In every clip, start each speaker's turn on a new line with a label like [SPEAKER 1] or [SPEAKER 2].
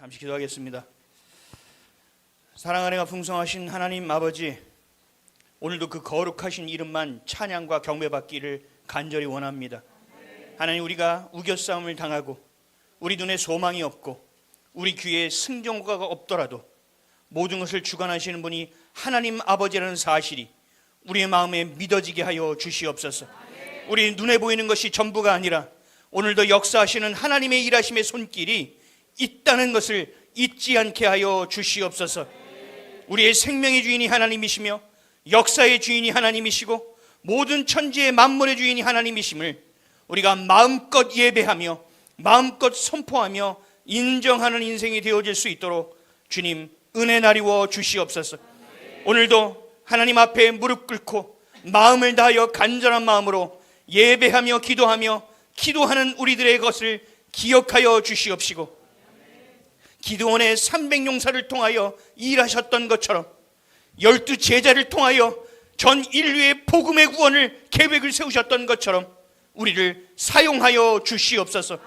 [SPEAKER 1] 잠시 기도하겠습니다. 사랑 은혜가 풍성하신 하나님 아버지, 오늘도 그 거룩하신 이름만 찬양과 경배받기를 간절히 원합니다. 하나님, 우리가 우겨싸움을 당하고 우리 눈에 소망이 없고 우리 귀에 승전과가 없더라도 모든 것을 주관하시는 분이 하나님 아버지라는 사실이 우리의 마음에 믿어지게 하여 주시옵소서. 우리 눈에 보이는 것이 전부가 아니라 오늘도 역사하시는 하나님의 일하심의 손길이 있다는 것을 잊지 않게 하여 주시옵소서. 우리의 생명의 주인이 하나님이시며 역사의 주인이 하나님이시고 모든 천지의 만물의 주인이 하나님이심을 우리가 마음껏 예배하며 마음껏 선포하며 인정하는 인생이 되어질 수 있도록 주님 은혜 나리워 주시옵소서. 오늘도 하나님 앞에 무릎 꿇고 마음을 다하여 간절한 마음으로 예배하며 기도하며 기도하는 우리들의 것을 기억하여 주시옵시고, 기드온의 300용사를 통하여 일하셨던 것처럼 12 제자를 통하여 전 인류의 복음의 구원을 계획을 세우셨던 것처럼 우리를 사용하여 주시옵소서.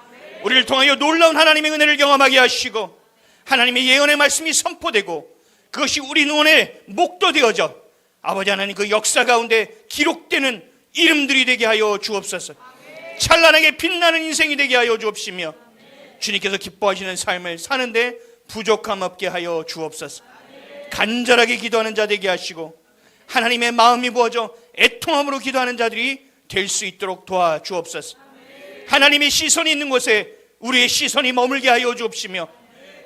[SPEAKER 1] 우리를 통하여 놀라운 하나님의 은혜를 경험하게 하시고 하나님의 예언의 말씀이 선포되고 그것이 우리 눈에 목도되어져 아버지 하나님 그 역사 가운데 기록되는 이름들이 되게 하여 주옵소서. 찬란하게 빛나는 인생이 되게 하여 주옵시며 주님께서 기뻐하시는 삶을 사는데 부족함 없게 하여 주옵소서. 간절하게 기도하는 자 되게 하시고 하나님의 마음이 부어져 애통함으로 기도하는 자들이 될 수 있도록 도와주옵소서. 하나님의 시선이 있는 곳에 우리의 시선이 머물게 하여 주옵시며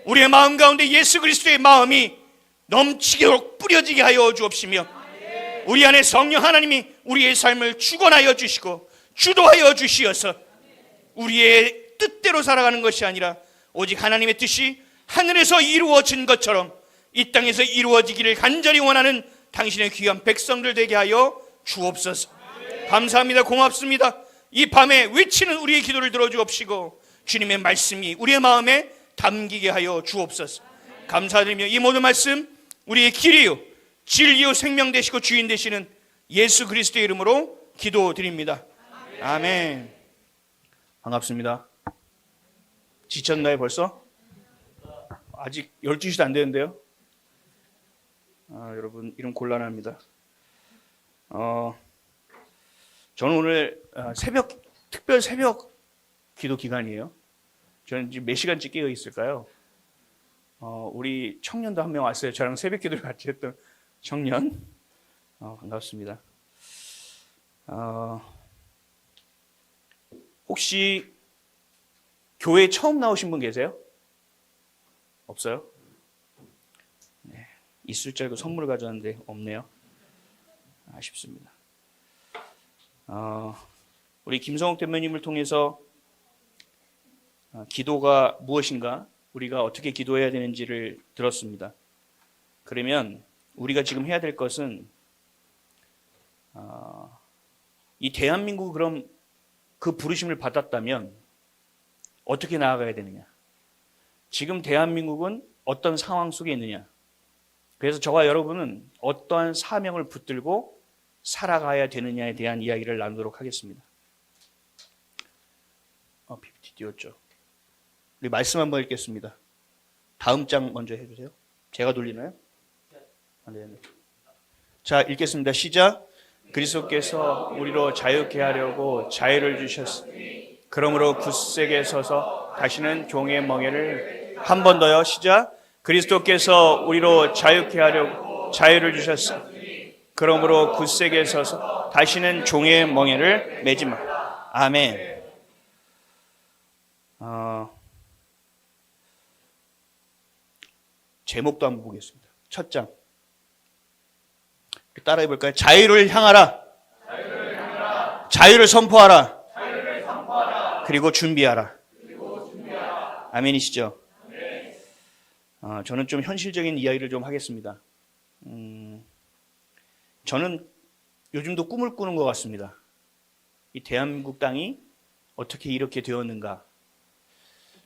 [SPEAKER 1] 우리의 마음 가운데 예수 그리스도의 마음이 넘치도록 뿌려지게 하여 주옵시며 우리 안에 성령 하나님이 우리의 삶을 주관하여 주시고 주도하여 주시어서 우리의 뜻대로 살아가는 것이 아니라 오직 하나님의 뜻이 하늘에서 이루어진 것처럼 이 땅에서 이루어지기를 간절히 원하는 당신의 귀한 백성들 되게 하여 주옵소서. 감사합니다. 고맙습니다. 이 밤에 외치는 우리의 기도를 들어주옵시고 주님의 말씀이 우리의 마음에 담기게 하여 주옵소서. 감사드리며 이 모든 말씀 우리의 길이요 진리요 생명 되시고 주인 되시는 예수 그리스도의 이름으로 기도드립니다. 아멘. 반갑습니다. 지쳤나요 벌써? 아직 12시도 안 되는데요. 여러분 이름 곤란합니다. 저는 오늘 특별 새벽 기도 기간이에요. 저는 지금 몇 시간째 깨어 있을까요? 우리 청년도 한 명 왔어요. 저랑 새벽 기도를 같이 했던 청년. 반갑습니다. 혹시 교회 처음 나오신 분 계세요? 없어요? 네, 있을 줄 알고 선물을 가져왔는데 없네요. 아쉽습니다. 우리 김성욱 대표님을 통해서 기도가 무엇인가, 우리가 어떻게 기도해야 되는지를 들었습니다. 그러면 우리가 지금 해야 될 것은 이 대한민국이 그럼 그 부르심을 받았다면 어떻게 나아가야 되느냐? 지금 대한민국은 어떤 상황 속에 있느냐? 그래서 저와 여러분은 어떠한 사명을 붙들고 살아가야 되느냐에 대한 이야기를 나누도록 하겠습니다. PPT 띄웠죠. 우리 말씀 한번 읽겠습니다. 다음 장 먼저 해주세요. 제가 돌리나요? 네. 자, 읽겠습니다. 시작. 그리스도께서 우리로 자유케 하려고 자유를 주셨으니 그러므로 굳세게 서서 다시는 종의 멍에를 한 번 더요. 시작. 그리스도께서 우리로 자유케 하려고 자유를 주셨으니 그러므로 굳세게 서서 다시는 종의 멍에를 매지 마. 아멘. 제목도 한번 보겠습니다. 첫 장. 따라해 볼까요? 자유를 향하라. 자유를 선포하라. 그리고 준비하라. 아멘이시죠? 저는 좀 현실적인 이야기를 좀 하겠습니다. 저는 요즘도 꿈을 꾸는 것 같습니다. 이 대한민국 땅이 어떻게 이렇게 되었는가.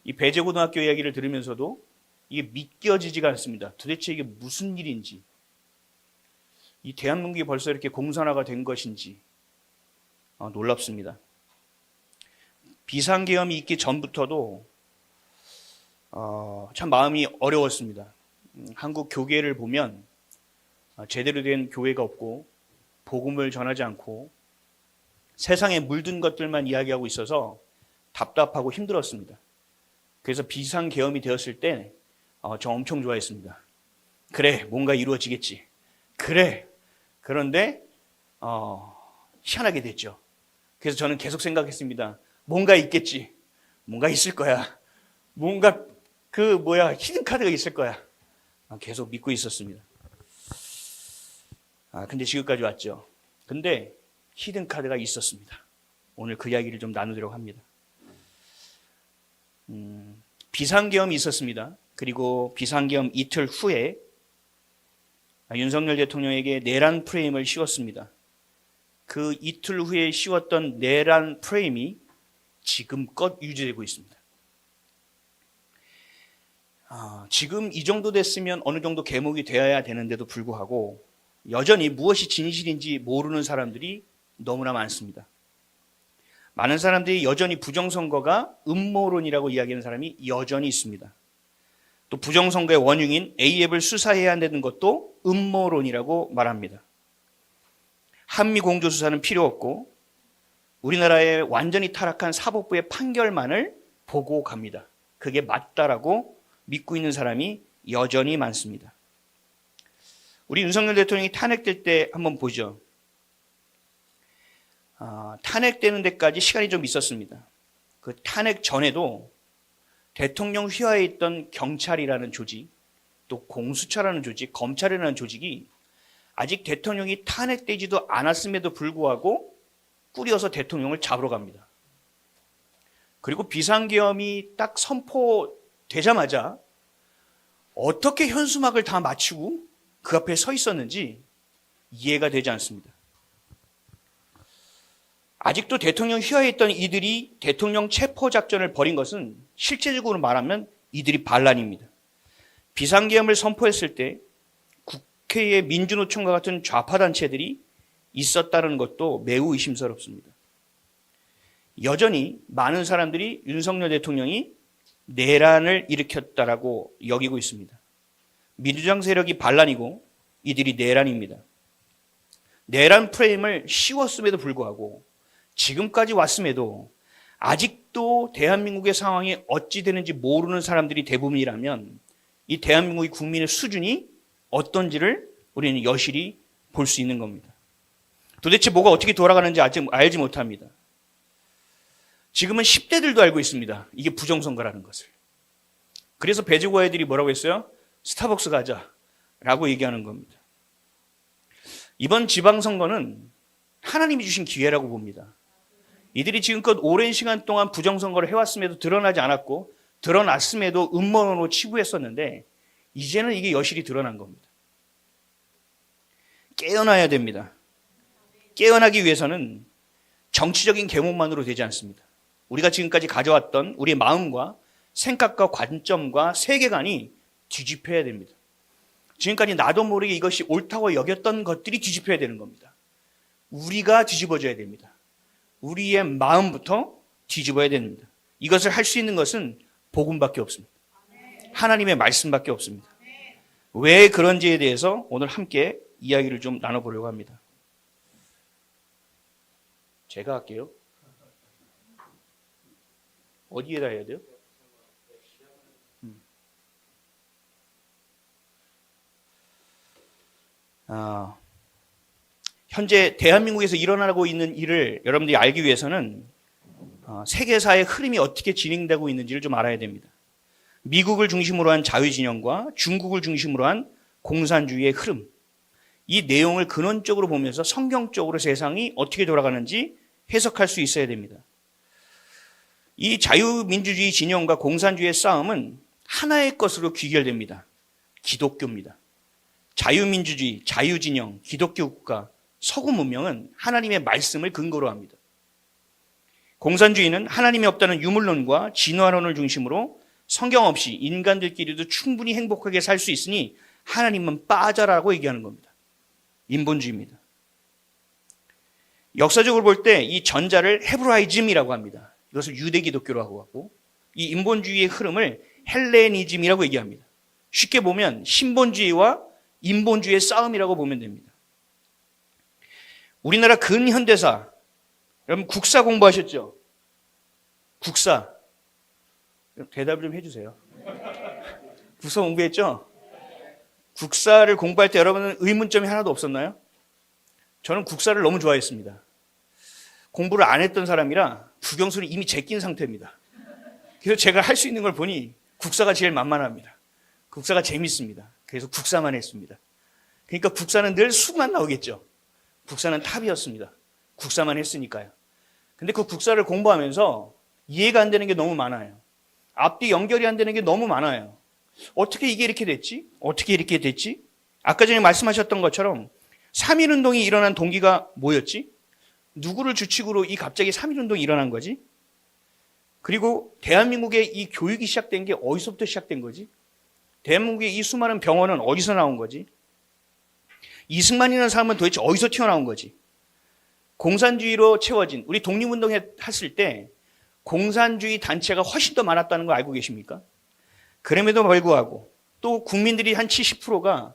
[SPEAKER 1] 이 배재고등학교 이야기를 들으면서도 이게 믿겨지지가 않습니다. 도대체 이게 무슨 일인지, 이 대한민국이 벌써 이렇게 공산화가 된 것인지 놀랍습니다. 비상계엄이 있기 전부터도 참 마음이 어려웠습니다. 한국 교계를 보면 제대로 된 교회가 없고 복음을 전하지 않고 세상에 물든 것들만 이야기하고 있어서 답답하고 힘들었습니다. 그래서 비상계엄이 되었을 때 저 엄청 좋아했습니다. 그래, 뭔가 이루어지겠지. 그래. 그런데 희한하게 됐죠. 그래서 저는 계속 생각했습니다. 뭔가 있겠지. 뭔가 있을 거야. 뭔가 히든카드가 있을 거야. 계속 믿고 있었습니다. 근데 지금까지 왔죠. 근데 히든카드가 있었습니다. 오늘 그 이야기를 좀 나누도록 합니다. 비상계엄이 있었습니다. 그리고 비상계엄 이틀 후에 윤석열 대통령에게 내란 프레임을 씌웠습니다. 그 이틀 후에 씌웠던 내란 프레임이 지금껏 유지되고 있습니다. 지금 이 정도 됐으면 어느 정도 계목이 되어야 되는데도 불구하고 여전히 무엇이 진실인지 모르는 사람들이 너무나 많습니다. 많은 사람들이 여전히 부정선거가 음모론이라고 이야기하는 사람이 여전히 있습니다. 또 부정선거의 원흉인 A앱을 수사해야 한다는 것도 음모론이라고 말합니다. 한미 공조수사는 필요 없고 우리나라의 완전히 타락한 사법부의 판결만을 보고 갑니다. 그게 맞다라고 믿고 있는 사람이 여전히 많습니다. 우리 윤석열 대통령이 탄핵될 때 한번 보죠. 탄핵되는 데까지 시간이 좀 있었습니다. 그 탄핵 전에도 대통령 휘하에 있던 경찰이라는 조직, 또 공수처라는 조직, 검찰이라는 조직이 아직 대통령이 탄핵되지도 않았음에도 불구하고 꾸려서 대통령을 잡으러 갑니다. 그리고 비상계엄이 딱 선포되자마자 어떻게 현수막을 다 맞추고 그 앞에 서 있었는지 이해가 되지 않습니다. 아직도 대통령 휘하에 있던 이들이 대통령 체포작전을 벌인 것은 실제적으로 말하면 이들이 반란입니다. 비상계엄을 선포했을 때 국회의 민주노총과 같은 좌파단체들이 있었다는 것도 매우 의심스럽습니다. 여전히 많은 사람들이 윤석열 대통령이 내란을 일으켰다라고 여기고 있습니다. 민주당 세력이 반란이고 이들이 내란입니다. 내란 프레임을 씌웠음에도 불구하고 지금까지 왔음에도 아직도 대한민국의 상황이 어찌 되는지 모르는 사람들이 대부분이라면 이 대한민국의 국민의 수준이 어떤지를 우리는 여실히 볼 수 있는 겁니다. 도대체 뭐가 어떻게 돌아가는지 아직 알지 못합니다. 지금은 10대들도 알고 있습니다. 이게 부정선거라는 것을. 그래서 배제고 애들이 뭐라고 했어요? 스타벅스 가자라고 얘기하는 겁니다. 이번 지방선거는 하나님이 주신 기회라고 봅니다. 이들이 지금껏 오랜 시간 동안 부정선거를 해왔음에도 드러나지 않았고 드러났음에도 음모론으로 치부했었는데 이제는 이게 여실히 드러난 겁니다. 깨어나야 됩니다. 깨어나기 위해서는 정치적인 계몽만으로 되지 않습니다. 우리가 지금까지 가져왔던 우리의 마음과 생각과 관점과 세계관이 뒤집혀야 됩니다. 지금까지 나도 모르게 이것이 옳다고 여겼던 것들이 뒤집혀야 되는 겁니다. 우리가 뒤집어져야 됩니다. 우리의 마음부터 뒤집어야 됩니다. 이것을 할 수 있는 것은 복음밖에 없습니다. 하나님의 말씀밖에 없습니다. 왜 그런지에 대해서 오늘 함께 이야기를 좀 나눠보려고 합니다. 제가 할게요. 어디에다 해야 돼요? 현재 대한민국에서 일어나고 있는 일을 여러분들이 알기 위해서는 세계사의 흐름이 어떻게 진행되고 있는지를 좀 알아야 됩니다. 미국을 중심으로 한 자유진영과 중국을 중심으로 한 공산주의의 흐름, 이 내용을 근원적으로 보면서 성경적으로 세상이 어떻게 돌아가는지 해석할 수 있어야 됩니다. 이 자유민주주의 진영과 공산주의의 싸움은 하나의 것으로 귀결됩니다. 기독교입니다. 자유민주주의, 자유진영, 기독교 국가, 서구 문명은 하나님의 말씀을 근거로 합니다. 공산주의는 하나님이 없다는 유물론과 진화론을 중심으로 성경 없이 인간들끼리도 충분히 행복하게 살 수 있으니 하나님은 빠져라고 얘기하는 겁니다. 인본주의입니다. 역사적으로 볼 때 이 전자를 헤브라이즘이라고 합니다. 이것을 유대 기독교라고 하고 이 인본주의의 흐름을 헬레니즘이라고 얘기합니다. 쉽게 보면 신본주의와 인본주의의 싸움이라고 보면 됩니다. 우리나라 근현대사, 여러분 국사 공부하셨죠? 국사. 대답을 좀 해주세요. 국사 공부했죠? 국사를 공부할 때 여러분은 의문점이 하나도 없었나요? 저는 국사를 너무 좋아했습니다. 공부를 안 했던 사람이라 국영수를 이미 제낀 상태입니다. 그래서 제가 할 수 있는 걸 보니 국사가 제일 만만합니다. 국사가 재밌습니다. 그래서 국사만 했습니다. 그러니까 국사는 늘 수만 나오겠죠. 국사는 탑이었습니다. 국사만 했으니까요. 근데 그 국사를 공부하면서 이해가 안 되는 게 너무 많아요. 앞뒤 연결이 안 되는 게 너무 많아요. 어떻게 이게 이렇게 됐지? 어떻게 이렇게 됐지? 아까 전에 말씀하셨던 것처럼 3.1운동이 일어난 동기가 뭐였지? 누구를 주축으로 이 갑자기 3.1운동이 일어난 거지? 그리고 대한민국의 이 교육이 시작된 게 어디서부터 시작된 거지? 대한민국의 이 수많은 병원은 어디서 나온 거지? 이승만이라는 사람은 도대체 어디서 튀어나온 거지? 공산주의로 채워진, 우리 독립운동 했을 때 공산주의 단체가 훨씬 더 많았다는 거 알고 계십니까? 그럼에도 불구하고 또 국민들이 한 70%가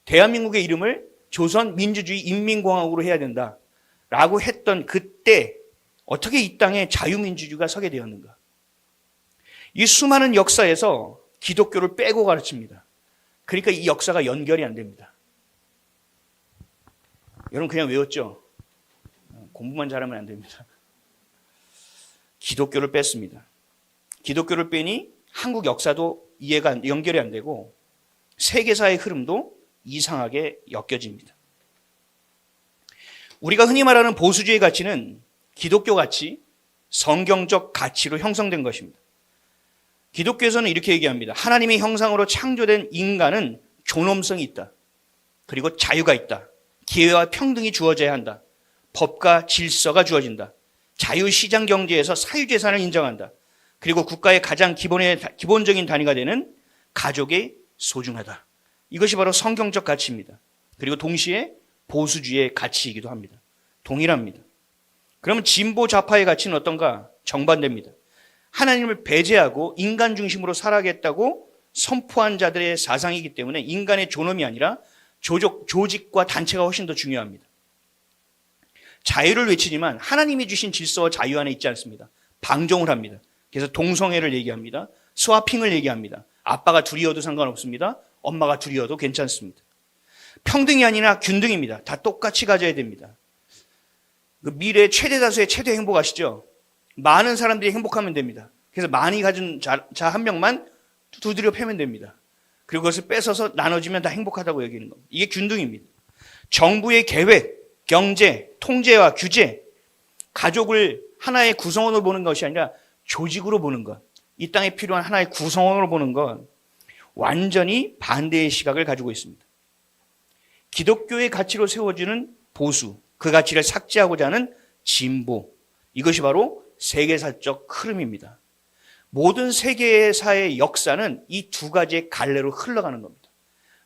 [SPEAKER 1] 대한민국의 이름을 조선민주주의 인민공화국으로 해야 된다라고 했던 그때 어떻게 이 땅에 자유민주주의가 서게 되었는가? 이 수많은 역사에서 기독교를 빼고 가르칩니다. 그러니까 이 역사가 연결이 안 됩니다. 여러분 그냥 외웠죠? 공부만 잘하면 안 됩니다. 기독교를 뺐습니다. 기독교를 빼니 한국 역사도 이해가 연결이 안 되고 세계사의 흐름도 이상하게 엮여집니다. 우리가 흔히 말하는 보수주의 가치는 기독교 가치, 성경적 가치로 형성된 것입니다. 기독교에서는 이렇게 얘기합니다. 하나님의 형상으로 창조된 인간은 존엄성이 있다. 그리고 자유가 있다. 기회와 평등이 주어져야 한다. 법과 질서가 주어진다. 자유시장 경제에서 사유재산을 인정한다. 그리고 국가의 가장 기본적인 단위가 되는 가족의 소중하다. 이것이 바로 성경적 가치입니다. 그리고 동시에 보수주의의 가치이기도 합니다. 동일합니다. 그러면 진보 좌파의 가치는 어떤가? 정반대입니다. 하나님을 배제하고 인간 중심으로 살아가겠다고 선포한 자들의 사상이기 때문에 인간의 존엄이 아니라 조직과 단체가 훨씬 더 중요합니다. 자유를 외치지만 하나님이 주신 질서와 자유 안에 있지 않습니다. 방종을 합니다. 그래서 동성애를 얘기합니다. 스와핑을 얘기합니다. 아빠가 둘이어도 상관없습니다. 엄마가 둘이어도 괜찮습니다. 평등이 아니라 균등입니다. 다 똑같이 가져야 됩니다. 그 미래 최대 다수의 최대 행복 아시죠? 많은 사람들이 행복하면 됩니다. 그래서 많이 가진 자 한 명만 두드려 패면 됩니다. 그리고 그것을 뺏어서 나눠주면 다 행복하다고 여기는 겁니다. 이게 균등입니다. 정부의 계획, 경제, 통제와 규제, 가족을 하나의 구성원으로 보는 것이 아니라 조직으로 보는 것, 이 땅에 필요한 하나의 구성원으로 보는 것, 완전히 반대의 시각을 가지고 있습니다. 기독교의 가치로 세워지는 보수, 그 가치를 삭제하고자 하는 진보, 이것이 바로 세계사적 흐름입니다. 모든 세계사의 역사는 이 두 가지의 갈래로 흘러가는 겁니다.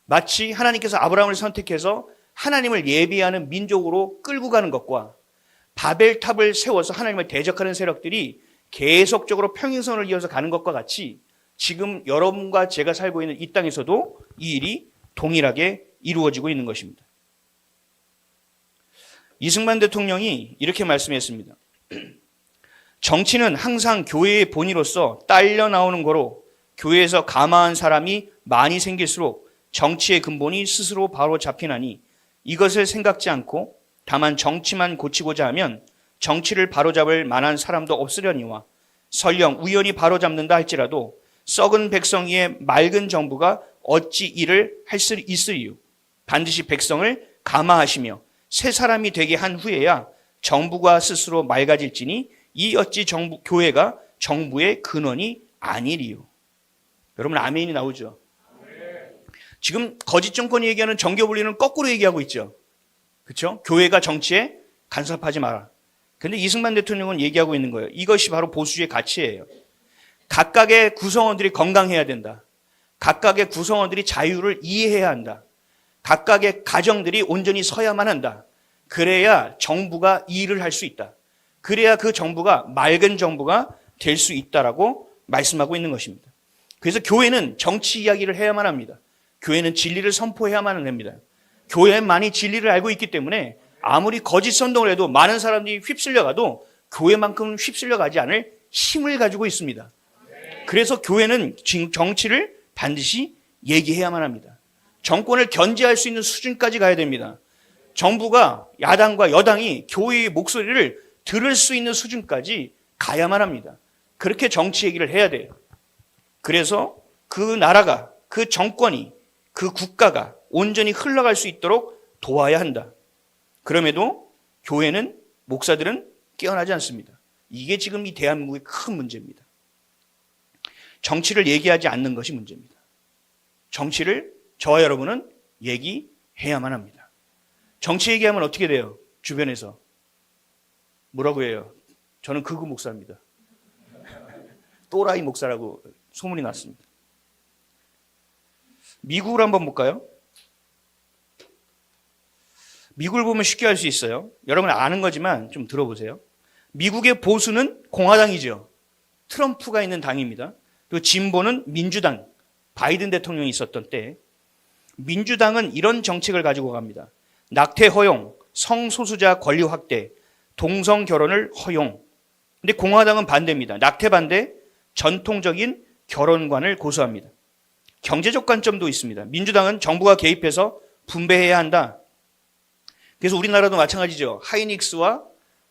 [SPEAKER 1] 마치 하나님께서 아브라함을 선택해서 하나님을 예비하는 민족으로 끌고 가는 것과 바벨탑을 세워서 하나님을 대적하는 세력들이 계속적으로 평행선을 이어서 가는 것과 같이 지금 여러분과 제가 살고 있는 이 땅에서도 이 일이 동일하게 이루어지고 있는 것입니다. 이승만 대통령이 이렇게 말씀했습니다. 정치는 항상 교회의 본의로서 딸려 나오는 거로 교회에서 감화한 사람이 많이 생길수록 정치의 근본이 스스로 바로 잡히나니 이것을 생각지 않고 다만 정치만 고치고자 하면 정치를 바로잡을 만한 사람도 없으려니와 설령 우연히 바로잡는다 할지라도 썩은 백성 위에 맑은 정부가 어찌 일을 할 수 있으리요. 반드시 백성을 감화하시며 새 사람이 되게 한 후에야 정부가 스스로 맑아질지니 이 어찌 교회가 정부의 근원이 아니리요. 여러분 아멘이 나오죠? 지금 거짓 정권이 얘기하는 정교 분리는 거꾸로 얘기하고 있죠. 그렇죠? 교회가 정치에 간섭하지 마라. 그런데 이승만 대통령은 얘기하고 있는 거예요. 이것이 바로 보수주의 가치예요. 각각의 구성원들이 건강해야 된다. 각각의 구성원들이 자유를 이해해야 한다. 각각의 가정들이 온전히 서야만 한다. 그래야 정부가 일을 할 수 있다. 그래야 그 정부가 맑은 정부가 될 수 있다라고 말씀하고 있는 것입니다. 그래서 교회는 정치 이야기를 해야만 합니다. 교회는 진리를 선포해야만 합니다. 교회만이 진리를 알고 있기 때문에 아무리 거짓 선동을 해도 많은 사람들이 휩쓸려가도 교회만큼 휩쓸려가지 않을 힘을 가지고 있습니다. 그래서 교회는 정치를 반드시 얘기해야만 합니다. 정권을 견제할 수 있는 수준까지 가야 됩니다. 정부가 야당과 여당이 교회의 목소리를 들을 수 있는 수준까지 가야만 합니다. 그렇게 정치 얘기를 해야 돼요. 그래서 그 나라가, 그 정권이, 그 국가가 온전히 흘러갈 수 있도록 도와야 한다. 그럼에도 교회는, 목사들은 깨어나지 않습니다. 이게 지금 이 대한민국의 큰 문제입니다. 정치를 얘기하지 않는 것이 문제입니다. 정치를 저와 여러분은 얘기해야만 합니다. 정치 얘기하면 어떻게 돼요? 주변에서 뭐라고 해요? 저는 극우 목사입니다. 또라이 목사라고 소문이 났습니다. 미국을 한번 볼까요? 미국을 보면 쉽게 알 수 있어요. 여러분 아는 거지만 좀 들어보세요. 미국의 보수는 공화당이죠. 트럼프가 있는 당입니다. 그리고 진보는 민주당, 바이든 대통령이 있었던 때. 민주당은 이런 정책을 가지고 갑니다. 낙태 허용, 성소수자 권리 확대, 동성 결혼을 허용. 근데 공화당은 반대입니다. 낙태 반대, 전통적인 결혼관을 고수합니다. 경제적 관점도 있습니다. 민주당은 정부가 개입해서 분배해야 한다. 그래서 우리나라도 마찬가지죠. 하이닉스와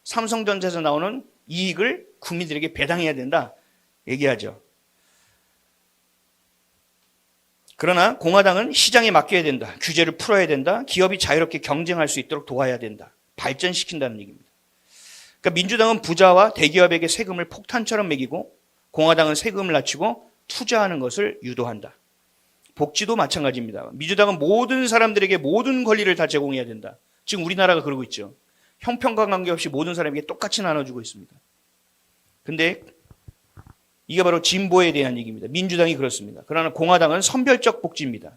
[SPEAKER 1] 삼성전자에서 나오는 이익을 국민들에게 배당해야 된다 얘기하죠. 그러나 공화당은 시장에 맡겨야 된다. 규제를 풀어야 된다. 기업이 자유롭게 경쟁할 수 있도록 도와야 된다. 발전시킨다는 얘기입니다. 그러니까 민주당은 부자와 대기업에게 세금을 폭탄처럼 매기고 공화당은 세금을 낮추고 투자하는 것을 유도한다. 복지도 마찬가지입니다. 민주당은 모든 사람들에게 모든 권리를 다 제공해야 된다. 지금 우리나라가 그러고 있죠. 형평과 관계없이 모든 사람에게 똑같이 나눠주고 있습니다. 근데 이게 바로 진보에 대한 얘기입니다. 민주당이 그렇습니다. 그러나 공화당은 선별적 복지입니다.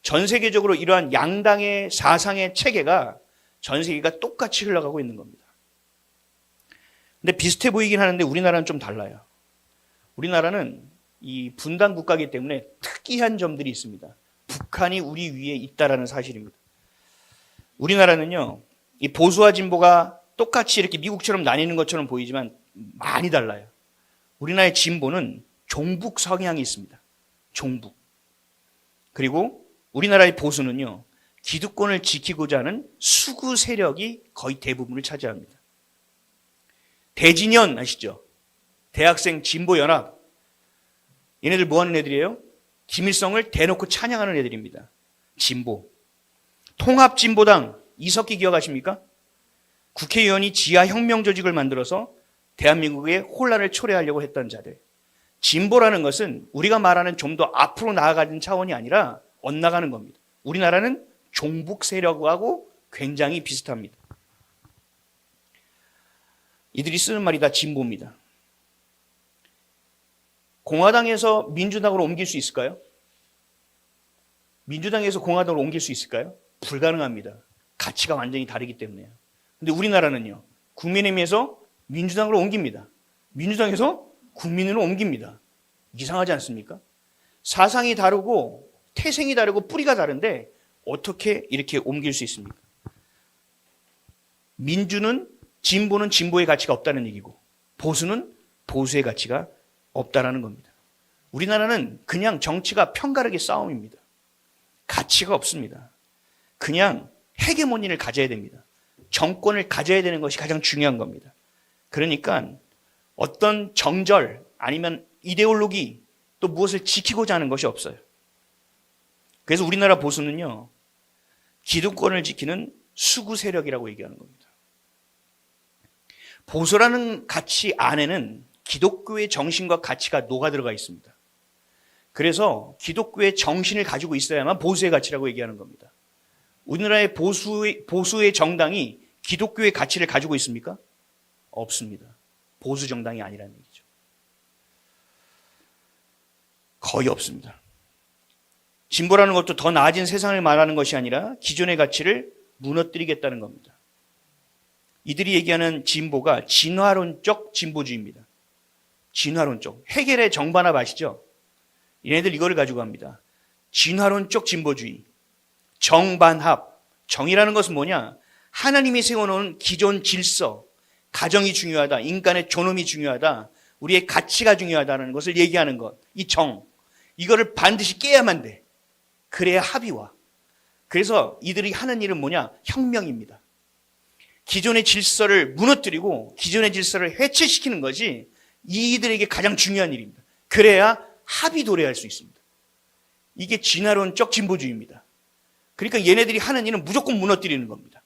[SPEAKER 1] 전 세계적으로 이러한 양당의 사상의 체계가 전 세계가 똑같이 흘러가고 있는 겁니다. 근데 비슷해 보이긴 하는데 우리나라는 좀 달라요. 우리나라는 이 분단 국가이기 때문에 특이한 점들이 있습니다. 북한이 우리 위에 있다라는 사실입니다. 우리나라는요, 이 보수와 진보가 똑같이 이렇게 미국처럼 나뉘는 것처럼 보이지만 많이 달라요. 우리나라의 진보는 종북 성향이 있습니다. 종북. 그리고 우리나라의 보수는요, 기득권을 지키고자 하는 수구 세력이 거의 대부분을 차지합니다. 대진연 아시죠? 대학생 진보연합. 얘네들 뭐 하는 애들이에요? 김일성을 대놓고 찬양하는 애들입니다. 진보. 통합진보당 이석기 기억하십니까? 국회의원이 지하혁명 조직을 만들어서 대한민국의 혼란을 초래하려고 했던 자들. 진보라는 것은 우리가 말하는 좀 더 앞으로 나아가는 차원이 아니라 엇나가는 겁니다. 우리나라는 종북 세력하고 굉장히 비슷합니다. 이들이 쓰는 말이 다 진보입니다. 공화당에서 민주당으로 옮길 수 있을까요? 민주당에서 공화당으로 옮길 수 있을까요? 불가능합니다. 가치가 완전히 다르기 때문에요. 근데 우리나라는요, 국민의힘에서 민주당으로 옮깁니다. 민주당에서 국민으로 옮깁니다. 이상하지 않습니까? 사상이 다르고 태생이 다르고 뿌리가 다른데 어떻게 이렇게 옮길 수 있습니까? 민주는 진보는 진보의 가치가 없다는 얘기고 보수는 보수의 가치가 없다라는 겁니다. 우리나라는 그냥 정치가 편가르기 싸움입니다. 가치가 없습니다. 그냥 헤게모니를 가져야 됩니다. 정권을 가져야 되는 것이 가장 중요한 겁니다. 그러니까 어떤 정절 아니면 이데올로기 또 무엇을 지키고자 하는 것이 없어요. 그래서 우리나라 보수는요, 기득권을 지키는 수구 세력이라고 얘기하는 겁니다. 보수라는 가치 안에는 기독교의 정신과 가치가 녹아 들어가 있습니다. 그래서 기독교의 정신을 가지고 있어야만 보수의 가치라고 얘기하는 겁니다. 우리나라의 보수의 정당이 기독교의 가치를 가지고 있습니까? 없습니다. 보수 정당이 아니라는 얘기죠. 거의 없습니다. 진보라는 것도 더 나아진 세상을 말하는 것이 아니라 기존의 가치를 무너뜨리겠다는 겁니다. 이들이 얘기하는 진보가 진화론적 진보주의입니다. 진화론적. 헤겔의 정반합 아시죠? 얘네들 이거를 가지고 합니다. 진화론적 진보주의, 정반합. 정의라는 것은 뭐냐? 하나님이 세워놓은 기존 질서, 가정이 중요하다, 인간의 존엄이 중요하다, 우리의 가치가 중요하다는 것을 얘기하는 것. 이 정, 이거를 반드시 깨야만 돼. 그래야 합의와. 그래서 이들이 하는 일은 뭐냐? 혁명입니다. 기존의 질서를 무너뜨리고 기존의 질서를 해체시키는 것이 이들에게 가장 중요한 일입니다. 그래야 합의 도래할 수 있습니다. 이게 진화론적 진보주의입니다. 그러니까 얘네들이 하는 일은 무조건 무너뜨리는 겁니다.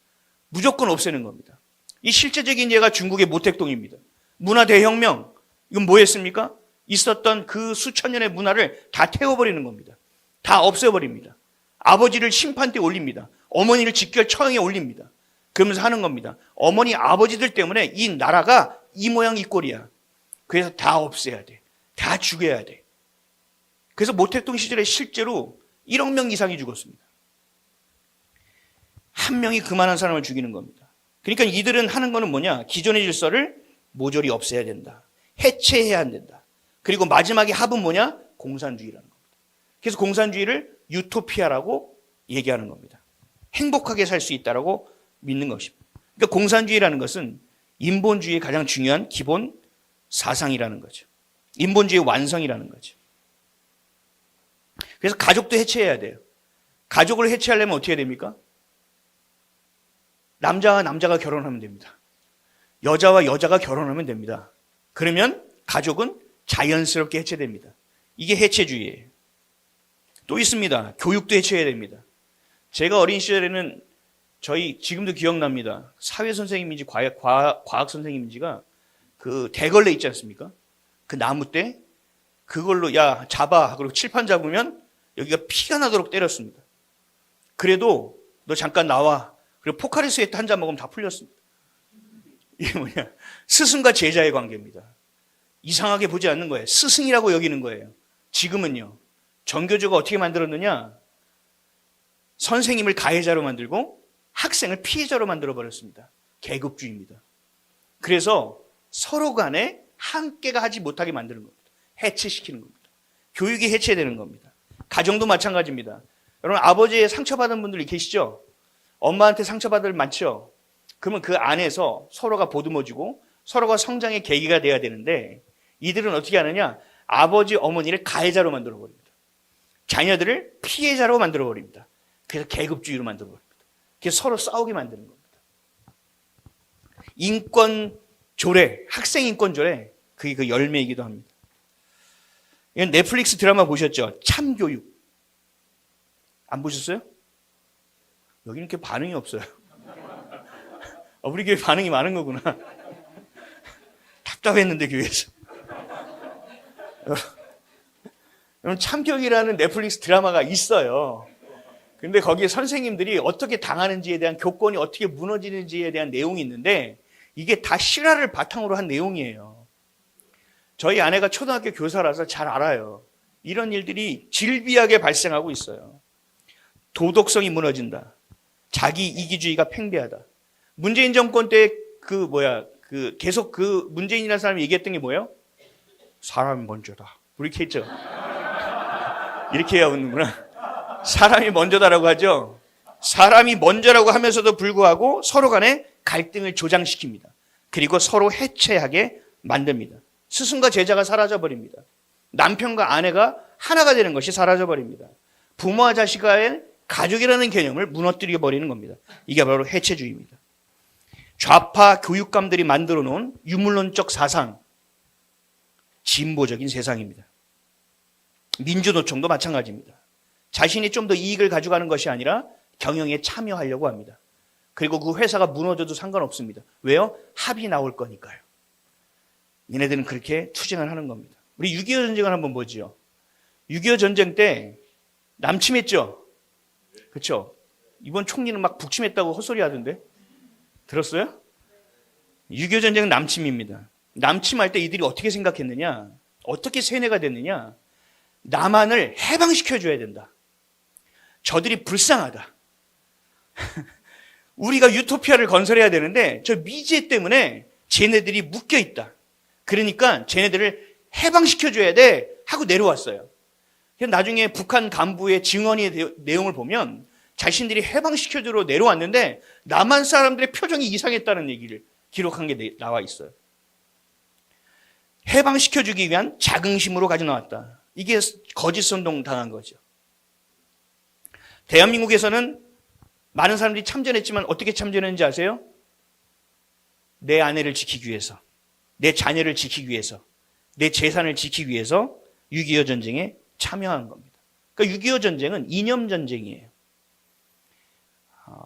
[SPEAKER 1] 무조건 없애는 겁니다. 이 실제적인 예가 중국의 모택동입니다. 문화 대혁명, 이건 뭐였습니까? 있었던 그 수천 년의 문화를 다 태워버리는 겁니다. 다 없애버립니다. 아버지를 심판대에 올립니다. 어머니를 직결 처형에 올립니다. 그러면서 하는 겁니다. 어머니 아버지들 때문에 이 나라가 이 모양 이 꼴이야. 그래서 다 없애야 돼. 다 죽여야 돼. 그래서 모택동 시절에 실제로 1억 명 이상이 죽었습니다. 한 명이 그만한 사람을 죽이는 겁니다. 그러니까 이들은 하는 거는 뭐냐? 기존의 질서를 모조리 없애야 된다. 해체해야 된다. 그리고 마지막에 합은 뭐냐? 공산주의라는 겁니다. 그래서 공산주의를 유토피아라고 얘기하는 겁니다. 행복하게 살 수 있다라고 믿는 것입니다. 그러니까 공산주의라는 것은 인본주의의 가장 중요한 기본 사상이라는 거죠. 인본주의의 완성이라는 거죠. 그래서 가족도 해체해야 돼요. 가족을 해체하려면 어떻게 해야 됩니까? 남자와 남자가 결혼하면 됩니다. 여자와 여자가 결혼하면 됩니다. 그러면 가족은 자연스럽게 해체됩니다. 이게 해체주의예요. 또 있습니다. 교육도 해체해야 됩니다. 제가 어린 시절에는 지금도 기억납니다. 사회 선생님인지 과학 선생님인지가 그 대걸레 있지 않습니까? 그 나무대 그걸로 야 잡아 그리고 칠판 잡으면 여기가 피가 나도록 때렸습니다. 그래도 너 잠깐 나와. 그리고 포카리 스웨트 한 잔 먹으면 다 풀렸습니다. 이게 뭐냐? 스승과 제자의 관계입니다. 이상하게 보지 않는 거예요. 스승이라고 여기는 거예요. 지금은요. 정교조가 어떻게 만들었느냐? 선생님을 가해자로 만들고 학생을 피해자로 만들어버렸습니다. 계급주의입니다. 그래서 서로 간에 함께가 하지 못하게 만드는 겁니다. 해체시키는 겁니다. 교육이 해체되는 겁니다. 가정도 마찬가지입니다. 여러분 아버지의 상처받은 분들이 계시죠? 엄마한테 상처받을 많죠? 그러면 그 안에서 서로가 보듬어주고 서로가 성장의 계기가 돼야 되는데 이들은 어떻게 하느냐? 아버지, 어머니를 가해자로 만들어버립니다. 자녀들을 피해자로 만들어버립니다. 그래서 계급주의로 만들어버립니다. 그래서 서로 싸우게 만드는 겁니다. 인권조례, 학생인권조례, 그게 그 열매이기도 합니다. 이건 넷플릭스 드라마 보셨죠? 참교육. 안 보셨어요? 여기는 이렇게 반응이 없어요. 우리 교회 반응이 많은 거구나. 답답했는데 교회에서. 여러분 참교육이라는 넷플릭스 드라마가 있어요. 근데 거기에 선생님들이 어떻게 당하는지에 대한 교권이 어떻게 무너지는지에 대한 내용이 있는데 이게 다 실화를 바탕으로 한 내용이에요. 저희 아내가 초등학교 교사라서 잘 알아요. 이런 일들이 질비하게 발생하고 있어요. 도덕성이 무너진다. 자기 이기주의가 팽배하다. 문재인 정권 때 계속 문재인이라는 사람이 얘기했던 게 뭐예요? 사람이 먼저다. 이렇게 했죠. 이렇게 해야 웃는구나. 사람이 먼저다라고 하죠. 사람이 먼저라고 하면서도 불구하고 서로 간에 갈등을 조장시킵니다. 그리고 서로 해체하게 만듭니다. 스승과 제자가 사라져버립니다. 남편과 아내가 하나가 되는 것이 사라져버립니다. 부모와 자식과의 가족이라는 개념을 무너뜨려버리는 겁니다. 이게 바로 해체주의입니다. 좌파 교육감들이 만들어 놓은 유물론적 사상, 진보적인 세상입니다. 민주노총도 마찬가지입니다. 자신이 좀 더 이익을 가져가는 것이 아니라 경영에 참여하려고 합니다. 그리고 그 회사가 무너져도 상관없습니다. 왜요? 합이 나올 거니까요. 얘네들은 그렇게 투쟁을 하는 겁니다. 우리 6.25 전쟁을 한번 보죠. 6.25 전쟁 때 남침했죠? 그렇죠? 이번 총리는 막 북침했다고 헛소리 하던데 들었어요? 6.25 전쟁은 남침입니다. 남침할 때 이들이 어떻게 생각했느냐? 어떻게 세뇌가 됐느냐? 남한을 해방시켜줘야 된다. 저들이 불쌍하다. 우리가 유토피아를 건설해야 되는데 저 미제 때문에 쟤네들이 묶여있다. 그러니까 쟤네들을 해방시켜줘야 돼 하고 내려왔어요. 나중에 북한 간부의 증언의 내용을 보면 자신들이 해방시켜주러 내려왔는데 남한 사람들의 표정이 이상했다는 얘기를 기록한 게 나와 있어요. 해방시켜주기 위한 자긍심으로 가져 나왔다. 이게 거짓 선동 당한 거죠. 대한민국에서는 많은 사람들이 참전했지만 어떻게 참전했는지 아세요? 내 아내를 지키기 위해서, 내 자녀를 지키기 위해서, 내 재산을 지키기 위해서 6.25 전쟁에 참여한 겁니다. 그러니까 6.25 전쟁은 이념 전쟁이에요.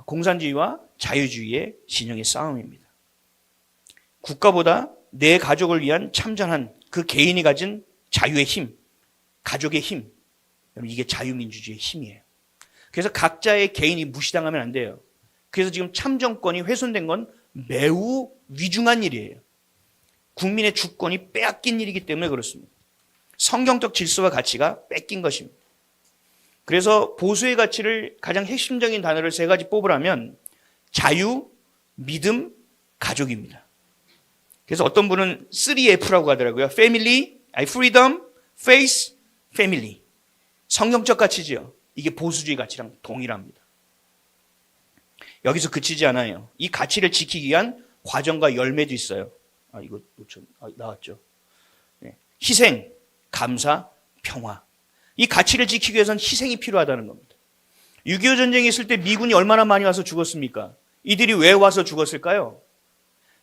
[SPEAKER 1] 공산주의와 자유주의의 진영의 싸움입니다. 국가보다 내 가족을 위한 참전한 그 개인이 가진 자유의 힘, 가족의 힘, 이게 자유민주주의의 힘이에요. 그래서 각자의 개인이 무시당하면 안 돼요. 그래서 지금 참정권이 훼손된 건 매우 위중한 일이에요. 국민의 주권이 빼앗긴 일이기 때문에 그렇습니다. 성경적 질서와 가치가 뺏긴 것입니다. 그래서 보수의 가치를 가장 핵심적인 단어를 세 가지 뽑으라면 자유, 믿음, 가족입니다. 그래서 어떤 분은 3F라고 하더라고요. Family, Freedom, Faith, Family. 성경적 가치지요. 이게 보수주의 가치랑 동일합니다. 여기서 그치지 않아요. 이 가치를 지키기 위한 과정과 열매도 있어요. 이거 나왔죠. 네. 희생, 감사, 평화. 이 가치를 지키기 위해서는 희생이 필요하다는 겁니다. 6.25 전쟁이 있을 때 미군이 얼마나 많이 와서 죽었습니까? 이들이 왜 와서 죽었을까요?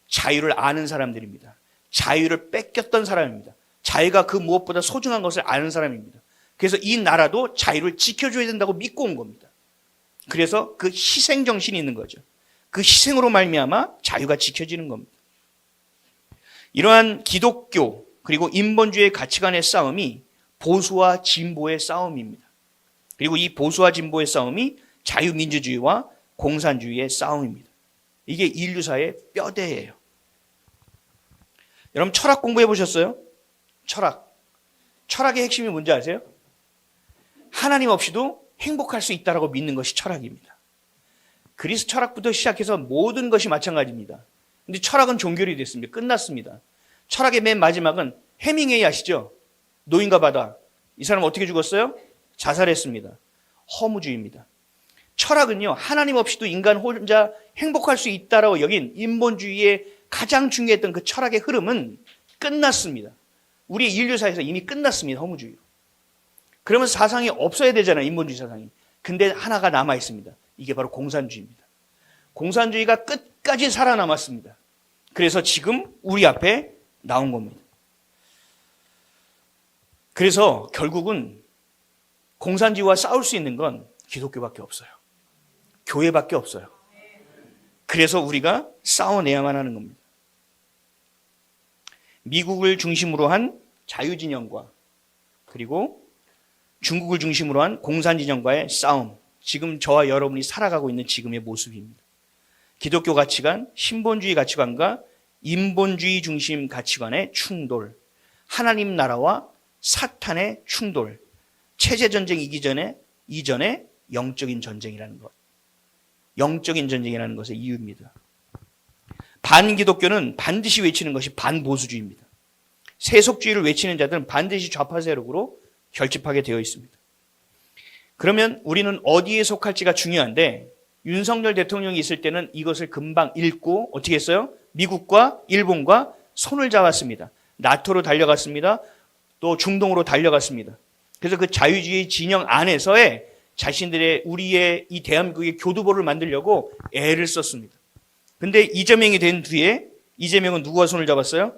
[SPEAKER 1] 자유를 아는 사람들입니다. 자유를 뺏겼던 사람입니다. 자유가 그 무엇보다 소중한 것을 아는 사람입니다. 그래서 이 나라도 자유를 지켜줘야 된다고 믿고 온 겁니다. 그래서 그 희생 정신이 있는 거죠. 그 희생으로 말미암아 자유가 지켜지는 겁니다. 이러한 기독교 그리고 인본주의 가치관의 싸움이 보수와 진보의 싸움입니다. 그리고 이 보수와 진보의 싸움이 자유민주주의와 공산주의의 싸움입니다. 이게 인류사의 뼈대예요. 여러분 철학 공부해 보셨어요? 철학의 핵심이 뭔지 아세요? 하나님 없이도 행복할 수 있다라고 믿는 것이 철학입니다. 그리스 철학부터 시작해서 모든 것이 마찬가지입니다. 근데 철학은 종결이 됐습니다. 끝났습니다. 철학의 맨 마지막은 해밍웨이 아시죠? 노인과 바다. 이 사람 어떻게 죽었어요? 자살했습니다. 허무주의입니다. 철학은요, 하나님 없이도 인간 혼자 행복할 수 있다라고 여긴 인본주의의 가장 중요했던 그 철학의 흐름은 끝났습니다. 우리 인류사에서 이미 끝났습니다. 허무주의로. 그러면서 사상이 없어야 되잖아요. 인본주의 사상이. 근데 하나가 남아 있습니다. 이게 바로 공산주의입니다. 공산주의가 끝까지 살아남았습니다. 그래서 지금 우리 앞에 나온 겁니다. 그래서 결국은 공산주의와 싸울 수 있는 건 기독교밖에 없어요. 교회밖에 없어요. 그래서 우리가 싸워내야만 하는 겁니다. 미국을 중심으로 한 자유진영과 그리고 중국을 중심으로 한 공산진영과의 싸움. 지금 저와 여러분이 살아가고 있는 지금의 모습입니다. 기독교 가치관, 신본주의 가치관과 인본주의 중심 가치관의 충돌, 하나님 나라와 사탄의 충돌, 체제전쟁 이전에 영적인 전쟁이라는 것. 영적인 전쟁이라는 것의 이유입니다. 반기독교는 반드시 외치는 것이 반보수주의입니다. 세속주의를 외치는 자들은 반드시 좌파 세력으로 결집하게 되어 있습니다. 그러면 우리는 어디에 속할지가 중요한데 윤석열 대통령이 있을 때는 이것을 금방 읽고 어떻게 했어요? 미국과 일본과 손을 잡았습니다. 나토로 달려갔습니다. 또 중동으로 달려갔습니다. 그래서 그 자유주의 진영 안에서의 자신들의 우리의 이 대한민국의 교두보를 만들려고 애를 썼습니다. 근데 이재명이 된 뒤에 이재명은 누구와 손을 잡았어요?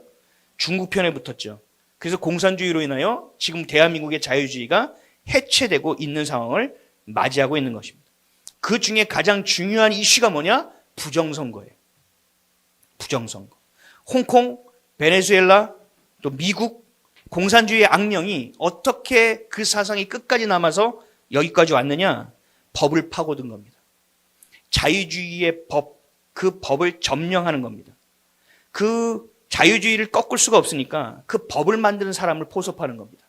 [SPEAKER 1] 중국 편에 붙었죠. 그래서 공산주의로 인하여 지금 대한민국의 자유주의가 해체되고 있는 상황을 맞이하고 있는 것입니다. 그 중에 가장 중요한 이슈가 뭐냐? 부정선거예요. 부정선거. 홍콩, 베네수엘라, 또 미국, 공산주의의 악령이 어떻게 그 사상이 끝까지 남아서 여기까지 왔느냐? 법을 파고든 겁니다. 자유주의의 법, 그 법을 점령하는 겁니다. 그 자유주의를 꺾을 수가 없으니까 그 법을 만드는 사람을 포섭하는 겁니다.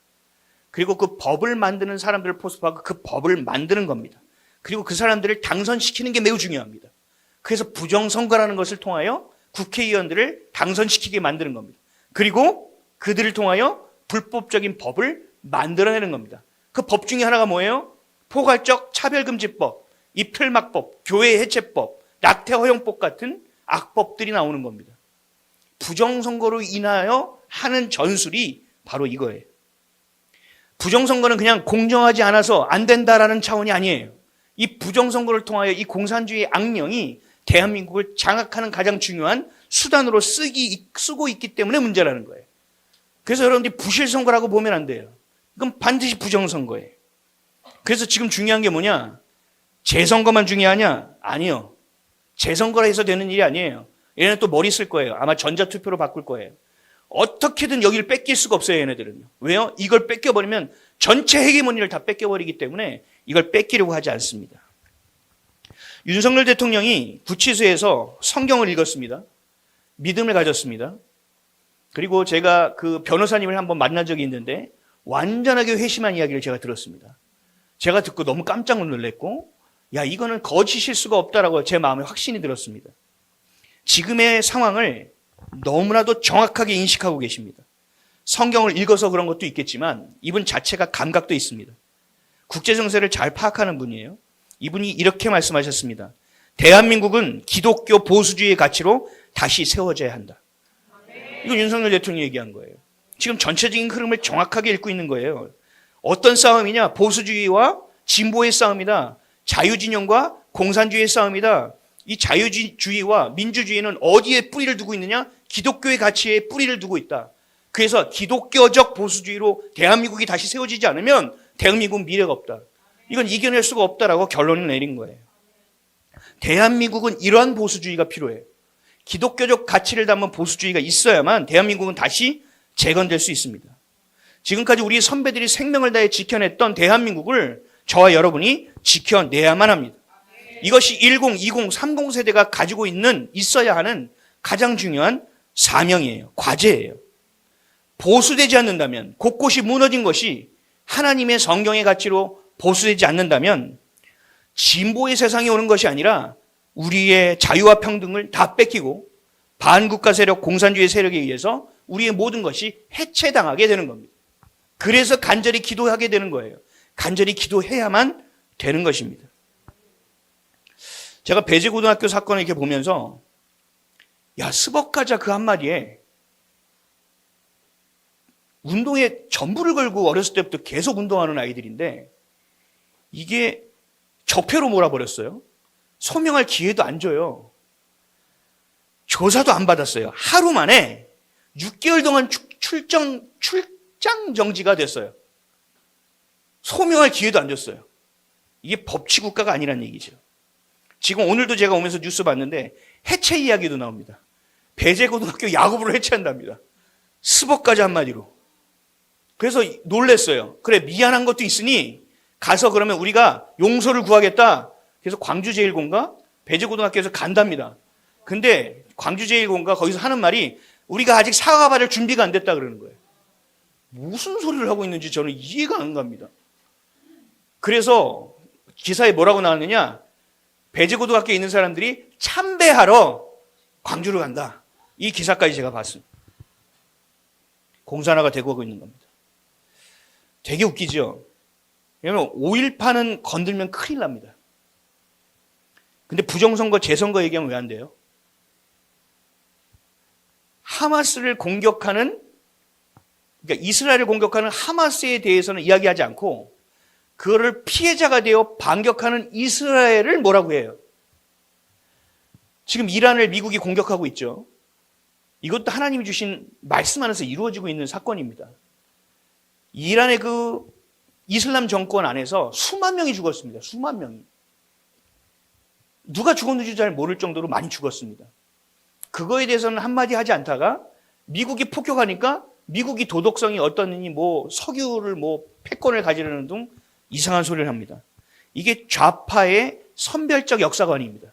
[SPEAKER 1] 그리고 그 법을 만드는 사람들을 포섭하고 그 법을 만드는 겁니다. 그리고 그 사람들을 당선시키는 게 매우 중요합니다. 그래서 부정선거라는 것을 통하여 국회의원들을 당선시키게 만드는 겁니다. 그리고 그들을 통하여 불법적인 법을 만들어내는 겁니다. 그 법 중에 하나가 뭐예요? 포괄적 차별금지법, 입틀막법, 교회 해체법, 낙태 허용법 같은 악법들이 나오는 겁니다. 부정선거로 인하여 하는 전술이 바로 이거예요. 부정선거는 그냥 공정하지 않아서 안 된다라는 차원이 아니에요. 이 부정선거를 통하여 이 공산주의 악령이 대한민국을 장악하는 가장 중요한 수단으로 쓰고 있기 때문에 문제라는 거예요. 그래서 여러분들이 부실선거라고 보면 안 돼요. 이건 반드시 부정선거예요. 그래서 지금 중요한 게 뭐냐? 재선거만 중요하냐? 아니요. 재선거라 해서 되는 일이 아니에요. 얘네는 또 머리 쓸 거예요. 아마 전자투표로 바꿀 거예요. 어떻게든 여기를 뺏길 수가 없어요, 얘네들은요. 왜요? 이걸 뺏겨버리면 전체 헤게모니를 다 뺏겨버리기 때문에 이걸 뺏기려고 하지 않습니다. 윤석열 대통령이 구치소에서 성경을 읽었습니다. 믿음을 가졌습니다. 그리고 제가 그 변호사님을 한번 만난 적이 있는데 완전하게 회심한 이야기를 제가 들었습니다. 제가 듣고 너무 깜짝 놀랐고, 야, 이거는 거짓일 수가 없다라고 제 마음에 확신이 들었습니다. 지금의 상황을 너무나도 정확하게 인식하고 계십니다. 성경을 읽어서 그런 것도 있겠지만 이분 자체가 감각도 있습니다. 국제정세를 잘 파악하는 분이에요. 이분이 이렇게 말씀하셨습니다. 대한민국은 기독교 보수주의의 가치로 다시 세워져야 한다. 이건 윤석열 대통령이 얘기한 거예요. 지금 전체적인 흐름을 정확하게 읽고 있는 거예요. 어떤 싸움이냐? 보수주의와 진보의 싸움이다. 자유진영과 공산주의의 싸움이다. 이 자유주의와 민주주의는 어디에 뿌리를 두고 있느냐? 기독교의 가치에 뿌리를 두고 있다. 그래서 기독교적 보수주의로 대한민국이 다시 세워지지 않으면 대한민국은 미래가 없다. 이건 이겨낼 수가 없다라고 결론을 내린 거예요. 대한민국은 이러한 보수주의가 필요해요. 기독교적 가치를 담은 보수주의가 있어야만 대한민국은 다시 재건될 수 있습니다. 지금까지 우리 선배들이 생명을 다해 지켜냈던 대한민국을 저와 여러분이 지켜내야만 합니다. 이것이 10, 20, 30 세대가 가지고 있어야 하는 가장 중요한 사명이에요. 과제예요. 보수되지 않는다면, 곳곳이 무너진 것이 하나님의 성경의 가치로 보수되지 않는다면 진보의 세상이 오는 것이 아니라 우리의 자유와 평등을 다 뺏기고 반국가 세력, 공산주의 세력에 의해서 우리의 모든 것이 해체당하게 되는 겁니다. 그래서 간절히 기도하게 되는 거예요. 간절히 기도해야만 되는 것입니다. 제가 배제고등학교 사건을 이렇게 보면서 야, 스벅가자 그 한마디에 운동에 전부를 걸고 어렸을 때부터 계속 운동하는 아이들인데 이게 적폐로 몰아버렸어요. 소명할 기회도 안 줘요. 조사도 안 받았어요. 하루 만에 6개월 동안 출장 정지가 됐어요. 소명할 기회도 안 줬어요. 이게 법치국가가 아니란 얘기죠. 지금 오늘도 제가 오면서 뉴스 봤는데 해체 이야기도 나옵니다. 배제고등학교 야구부를 해체한답니다. 스벅까지 한마디로. 그래서 놀랬어요. 그래, 미안한 것도 있으니 가서 그러면 우리가 용서를 구하겠다. 그래서 광주제일공가 배제고등학교에서 간답니다. 근데 광주제일공가 거기서 하는 말이 우리가 아직 사과받을 준비가 안 됐다 그러는 거예요. 무슨 소리를 하고 있는지 저는 이해가 안 갑니다. 그래서 기사에 뭐라고 나왔느냐? 배제고등학교에 있는 사람들이 참배하러 광주로 간다. 이 기사까지 제가 봤습니다. 공산화가 되고 하고 있는 겁니다. 되게 웃기죠? 왜냐하면 5.18은 건들면 큰일 납니다. 근데 부정선거, 재선거 얘기하면 왜 안 돼요? 하마스를 공격하는, 그러니까 이스라엘을 공격하는 하마스에 대해서는 이야기하지 않고 그거를 피해자가 되어 반격하는 이스라엘을 뭐라고 해요? 지금 이란을 미국이 공격하고 있죠. 이것도 하나님이 주신 말씀 안에서 이루어지고 있는 사건입니다. 이란의 그 이슬람 정권 안에서 수만 명이 죽었습니다. 수만 명이. 누가 죽었는지 잘 모를 정도로 많이 죽었습니다. 그거에 대해서는 한마디 하지 않다가 미국이 폭격하니까 미국이 도덕성이 어떠느니 뭐 석유를 뭐 패권을 가지려는 등 이상한 소리를 합니다. 이게 좌파의 선별적 역사관입니다.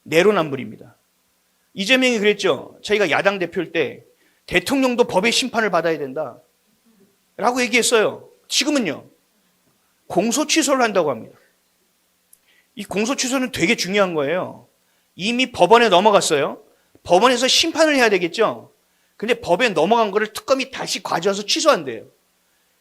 [SPEAKER 1] 내로남불입니다. 이재명이 그랬죠. 자기가 야당 대표일 때 대통령도 법의 심판을 받아야 된다 라고 얘기했어요. 지금은요. 공소 취소를 한다고 합니다. 이 공소 취소는 되게 중요한 거예요. 이미 법원에 넘어갔어요. 법원에서 심판을 해야 되겠죠. 근데 법에 넘어간 거를 특검이 다시 가져와서 취소한대요.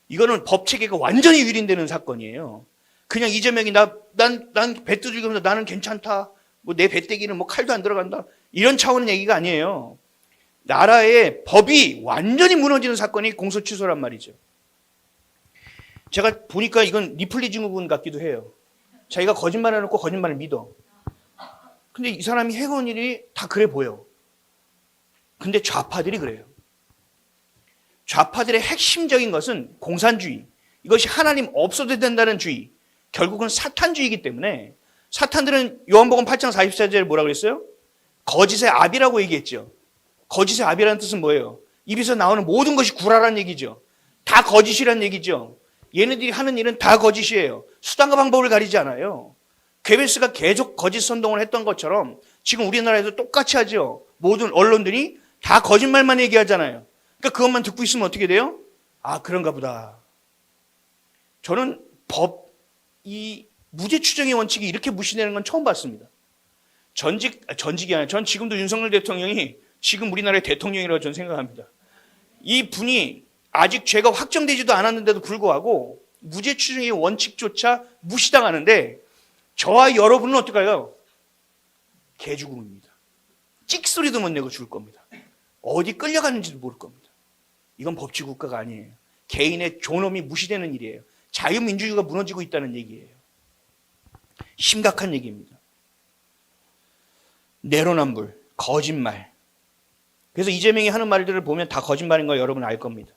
[SPEAKER 1] 이거는 법 체계가 완전히 유린되는 사건이에요. 그냥 이재명이 난 배 두들기면서 나는 괜찮다. 뭐 내 배때기는 뭐 칼도 안 들어간다. 이런 차원의 얘기가 아니에요. 나라의 법이 완전히 무너지는 사건이 공소 취소란 말이죠. 제가 보니까 이건 리플리 증후군 같기도 해요. 자기가 거짓말을 해놓고 거짓말을 믿어. 근데 이 사람이 해온 일이 다 그래 보여. 근데 좌파들이 그래요. 좌파들의 핵심적인 것은 공산주의. 이것이 하나님 없어도 된다는 주의. 결국은 사탄주의이기 때문에 사탄들은 요한복음 8장 44절에 뭐라고 그랬어요? 거짓의 압이라고 얘기했죠. 거짓의 압이라는 뜻은 뭐예요? 입에서 나오는 모든 것이 구라라는 얘기죠. 다 거짓이라는 얘기죠. 얘네들이 하는 일은 다 거짓이에요. 수단과 방법을 가리지 않아요. 괴벨스가 계속 거짓 선동을 했던 것처럼 지금 우리나라에도 똑같이 하죠. 모든 언론들이 다 거짓말만 얘기하잖아요. 그러니까 그것만 듣고 있으면 어떻게 돼요? 아, 그런가 보다. 저는 이 무죄 추정의 원칙이 이렇게 무시되는 건 처음 봤습니다. 전직이 아니라 전 지금도 윤석열 대통령이 지금 우리나라의 대통령이라고 저는 생각합니다. 이 분이 아직 죄가 확정되지도 않았는데도 불구하고 무죄 추정의 원칙조차 무시당하는데 저와 여러분은 어떨까요? 개죽음입니다. 찍소리도 못 내고 죽을 겁니다. 어디 끌려가는지도 모를 겁니다. 이건 법치국가가 아니에요. 개인의 존엄이 무시되는 일이에요. 자유민주주의가 무너지고 있다는 얘기예요. 심각한 얘기입니다. 내로남불, 거짓말. 그래서 이재명이 하는 말들을 보면 다 거짓말인 거 여러분 알 겁니다.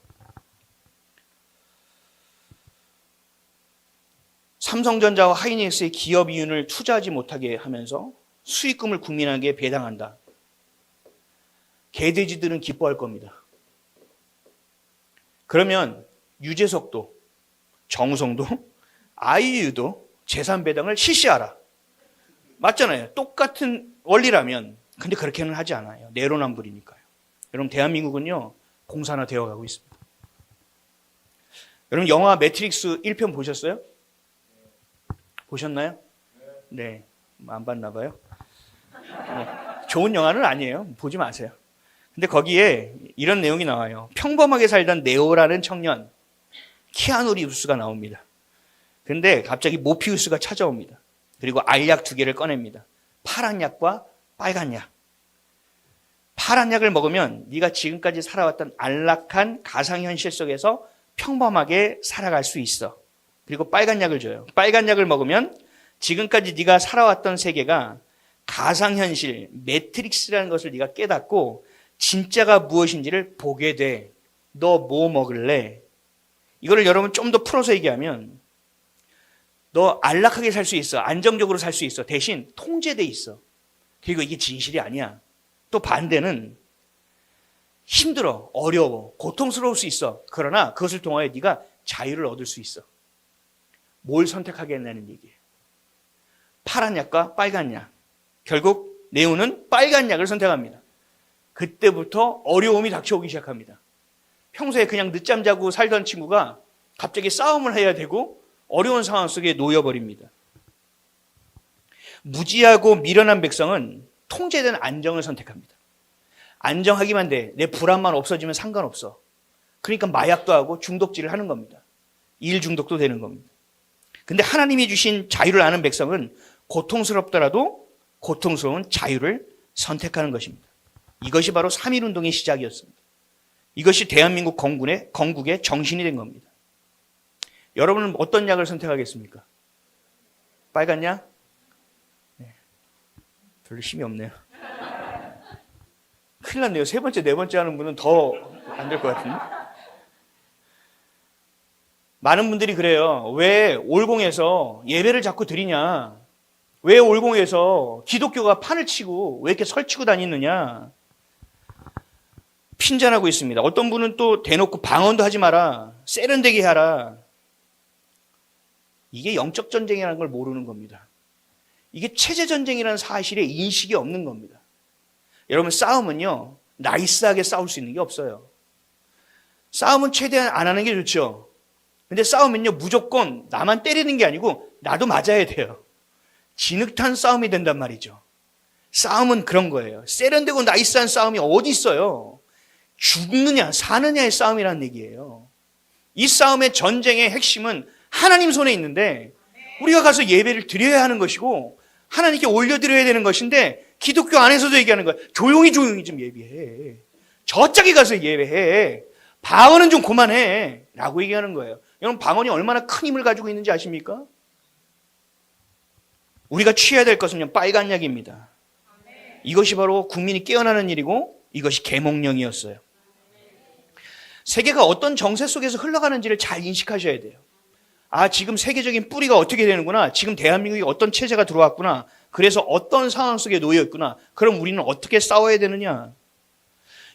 [SPEAKER 1] 삼성전자와 하이닉스의 기업 이윤을 투자하지 못하게 하면서 수익금을 국민에게 배당한다. 개돼지들은 기뻐할 겁니다. 그러면 유재석도, 정우성도, 아이유도 재산 배당을 실시하라. 맞잖아요. 똑같은 원리라면. 근데 그렇게는 하지 않아요. 내로남불이니까요. 여러분, 대한민국은요, 공산화되어 가고 있습니다. 여러분, 영화 매트릭스 1편 보셨어요? 보셨나요? 네. 안 봤나 봐요. 좋은 영화는 아니에요. 보지 마세요. 근데 거기에 이런 내용이 나와요. 평범하게 살던 네오라는 청년, 키아누 리브스가 나옵니다. 근데 갑자기 모피우스가 찾아옵니다. 그리고 알약 2개를 꺼냅니다. 파란 약과 빨간 약. 파란 약을 먹으면 네가 지금까지 살아왔던 안락한 가상현실 속에서 평범하게 살아갈 수 있어. 그리고 빨간 약을 줘요. 빨간 약을 먹으면 지금까지 네가 살아왔던 세계가 가상현실, 매트릭스라는 것을 네가 깨닫고 진짜가 무엇인지를 보게 돼. 너 뭐 먹을래? 이거를 여러분 좀 더 풀어서 얘기하면 너 안락하게 살 수 있어. 안정적으로 살 수 있어. 대신 통제돼 있어. 그리고 이게 진실이 아니야. 또 반대는 힘들어, 어려워, 고통스러울 수 있어. 그러나 그것을 통하여 네가 자유를 얻을 수 있어. 뭘 선택하겠냐는 얘기예요. 파란 약과 빨간 약. 결국 네오는 빨간 약을 선택합니다. 그때부터 어려움이 닥쳐오기 시작합니다. 평소에 그냥 늦잠 자고 살던 친구가 갑자기 싸움을 해야 되고 어려운 상황 속에 놓여버립니다. 무지하고 미련한 백성은 통제된 안정을 선택합니다. 안정하기만 돼. 내 불안만 없어지면 상관없어. 그러니까 마약도 하고 중독질을 하는 겁니다. 일 중독도 되는 겁니다. 근데 하나님이 주신 자유를 아는 백성은 고통스럽더라도 고통스러운 자유를 선택하는 것입니다. 이것이 바로 3.1운동의 시작이었습니다. 이것이 대한민국 건국의 정신이 된 겁니다. 여러분은 어떤 약을 선택하겠습니까? 빨간 약? 네. 별로 힘이 없네요. 큰일 났네요. 3번째, 4번째 하는 분은 더 안 될 것 같은데. 많은 분들이 그래요. 왜 올공에서 예배를 자꾸 드리냐? 왜 올공에서 기독교가 판을 치고 왜 이렇게 설치고 다니느냐? 핀잔하고 있습니다. 어떤 분은 또 대놓고 방언도 하지 마라. 세련되게 하라. 이게 영적 전쟁이라는 걸 모르는 겁니다. 이게 체제 전쟁이라는 사실에 인식이 없는 겁니다. 여러분, 싸움은요, 나이스하게 싸울 수 있는 게 없어요. 싸움은 최대한 안 하는 게 좋죠. 근데 싸우면요, 무조건 나만 때리는 게 아니고 나도 맞아야 돼요. 진흙탕 싸움이 된단 말이죠. 싸움은 그런 거예요. 세련되고 나이스한 싸움이 어디 있어요? 죽느냐 사느냐의 싸움이라는 얘기예요. 이 싸움의 전쟁의 핵심은 하나님 손에 있는데 우리가 가서 예배를 드려야 하는 것이고 하나님께 올려드려야 되는 것인데 기독교 안에서도 얘기하는 거야. 조용히 좀 예배해. 저짝에 가서 예배해. 방언은 좀 그만해. 라고 얘기하는 거예요. 여러분, 방언이 얼마나 큰 힘을 가지고 있는지 아십니까? 우리가 취해야 될 것은 그냥 빨간 약입니다. 이것이 바로 국민이 깨어나는 일이고 이것이 계몽령이었어요. 세계가 어떤 정세 속에서 흘러가는지를 잘 인식하셔야 돼요. 아, 지금 세계적인 뿌리가 어떻게 되는구나. 지금 대한민국이 어떤 체제가 들어왔구나. 그래서 어떤 상황 속에 놓여 있구나. 그럼 우리는 어떻게 싸워야 되느냐.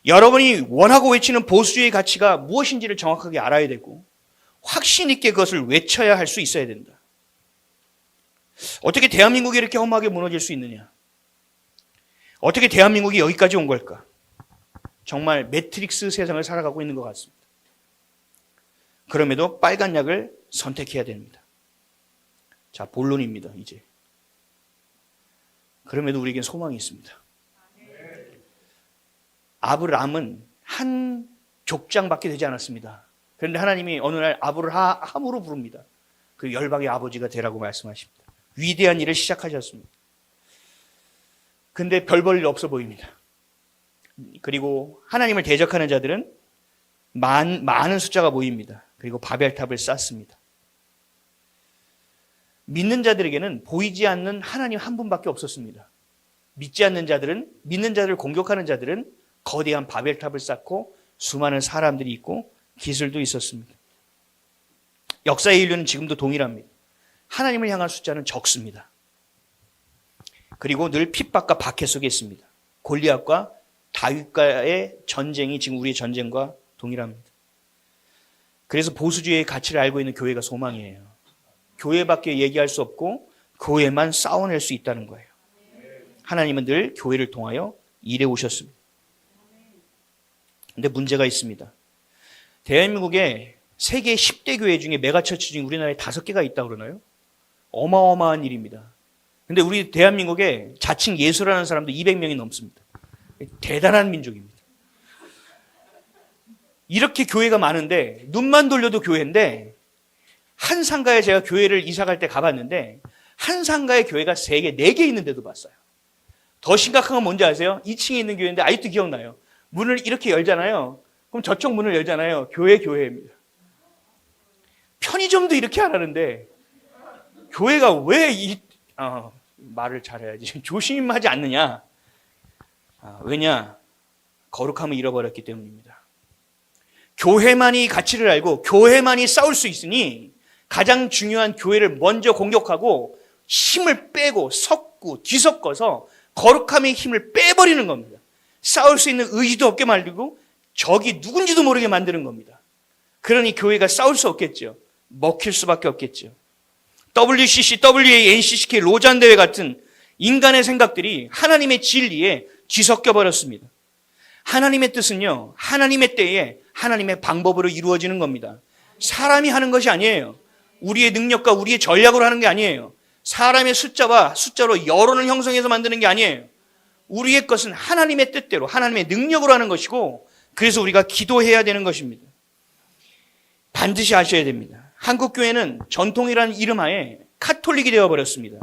[SPEAKER 1] 여러분이 원하고 외치는 보수주의 가치가 무엇인지를 정확하게 알아야 되고 확신 있게 그것을 외쳐야 할 수 있어야 된다. 어떻게 대한민국이 이렇게 험하게 무너질 수 있느냐? 어떻게 대한민국이 여기까지 온 걸까? 정말 매트릭스 세상을 살아가고 있는 것 같습니다. 그럼에도 빨간 약을 선택해야 됩니다. 자, 본론입니다, 이제. 그럼에도 우리에겐 소망이 있습니다. 아브람은 한 족장밖에 되지 않았습니다. 그런데 하나님이 어느 날 아브라함으로 부릅니다. 그 열방의 아버지가 되라고 말씀하십니다. 위대한 일을 시작하셨습니다. 근데 별 볼 일 없어 보입니다. 그리고 하나님을 대적하는 자들은 많은 숫자가 모입니다. 그리고 바벨탑을 쌓습니다. 믿는 자들에게는 보이지 않는 하나님 한 분밖에 없었습니다. 믿지 않는 자들은, 믿는 자들을 공격하는 자들은 거대한 바벨탑을 쌓고 수많은 사람들이 있고 기술도 있었습니다. 역사의 인류는 지금도 동일합니다. 하나님을 향한 숫자는 적습니다. 그리고 늘 핍박과 박해 속에 있습니다. 골리앗과 다윗과의 전쟁이 지금 우리의 전쟁과 동일합니다. 그래서 보수주의의 가치를 알고 있는 교회가 소망이에요. 교회밖에 얘기할 수 없고 교회만 싸워낼 수 있다는 거예요. 하나님은 늘 교회를 통하여 일해 오셨습니다. 근데 문제가 있습니다. 대한민국에 세계 10대 교회 중에 메가처치 중에 우리나라에 5개가 있다고 그러나요? 어마어마한 일입니다. 근데 우리 대한민국에 자칭 예수라는 사람도 200명이 넘습니다. 대단한 민족입니다. 이렇게 교회가 많은데 눈만 돌려도 교회인데 한 상가에 제가 교회를 이사 갈 때 가봤는데 한 상가에 교회가 3개, 4개 있는데도 봤어요. 더 심각한 건 뭔지 아세요? 2층에 있는 교회인데 아직도 기억나요. 문을 이렇게 열잖아요. 그럼 저쪽 문을 열잖아요. 교회입니다. 편의점도 이렇게 안 하는데 교회가 왜 말을 잘해야지. 조심하지 않느냐. 왜냐? 거룩함을 잃어버렸기 때문입니다. 교회만이 가치를 알고 교회만이 싸울 수 있으니 가장 중요한 교회를 먼저 공격하고 힘을 빼고 뒤섞어서 거룩함의 힘을 빼버리는 겁니다. 싸울 수 있는 의지도 없게 만들고 적이 누군지도 모르게 만드는 겁니다. 그러니 교회가 싸울 수 없겠죠. 먹힐 수밖에 없겠죠. WCC, WA, NCCK, 로잔대회 같은 인간의 생각들이 하나님의 진리에 뒤섞여 버렸습니다. 하나님의 뜻은요, 하나님의 때에 하나님의 방법으로 이루어지는 겁니다. 사람이 하는 것이 아니에요. 우리의 능력과 우리의 전략으로 하는 게 아니에요. 사람의 숫자로 여론을 형성해서 만드는 게 아니에요. 우리의 것은 하나님의 뜻대로 하나님의 능력으로 하는 것이고 그래서 우리가 기도해야 되는 것입니다. 반드시 아셔야 됩니다. 한국교회는 전통이라는 이름 하에 카톨릭이 되어버렸습니다.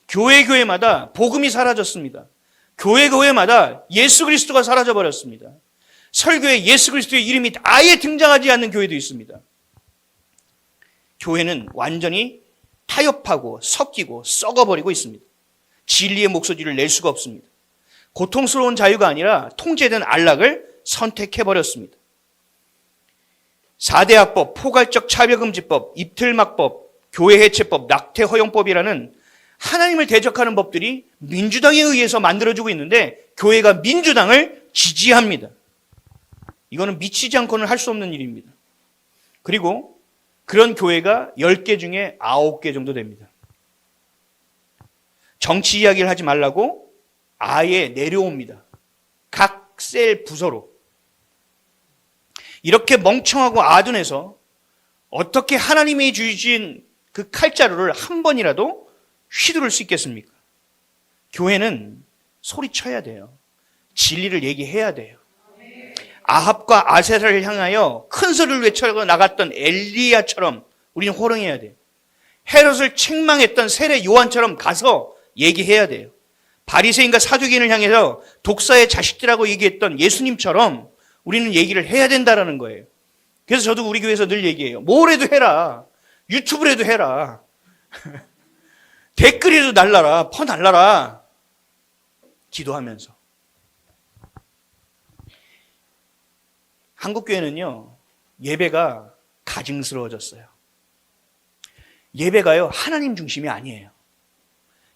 [SPEAKER 1] 교회마다 복음이 사라졌습니다. 교회마다 예수 그리스도가 사라져버렸습니다. 설교에 예수 그리스도의 이름이 아예 등장하지 않는 교회도 있습니다. 교회는 완전히 타협하고 섞이고 썩어버리고 있습니다. 진리의 목소리를 낼 수가 없습니다. 고통스러운 자유가 아니라 통제된 안락을 선택해버렸습니다. 4대학법, 포괄적 차별금지법, 입틀막법, 교회 해체법, 낙태 허용법이라는 하나님을 대적하는 법들이 민주당에 의해서 만들어지고 있는데 교회가 민주당을 지지합니다. 이거는 미치지 않고는 할 수 없는 일입니다. 그리고 그런 교회가 10개 중에 9개 정도 됩니다. 정치 이야기를 하지 말라고 아예 내려옵니다. 각 셀 부서로. 이렇게 멍청하고 아둔해서 어떻게 하나님이 주신 그 칼자루를 한 번이라도 휘두를 수 있겠습니까? 교회는 소리쳐야 돼요. 진리를 얘기해야 돼요. 아합과 아세라를 향하여 큰 소리를 외쳐 나갔던 엘리야처럼 우리는 호령해야 돼요. 헤롯을 책망했던 세례 요한처럼 가서 얘기해야 돼요. 바리새인과 사두개인을 향해서 독사의 자식들하고 얘기했던 예수님처럼 우리는 얘기를 해야 된다라는 거예요. 그래서 저도 우리 교회에서 늘 얘기해요. 뭐래도 해라. 유튜브라도 해라. 댓글이라도 날라라. 퍼날라라. 기도하면서. 한국교회는요, 예배가 가증스러워졌어요. 예배가요, 하나님 중심이 아니에요.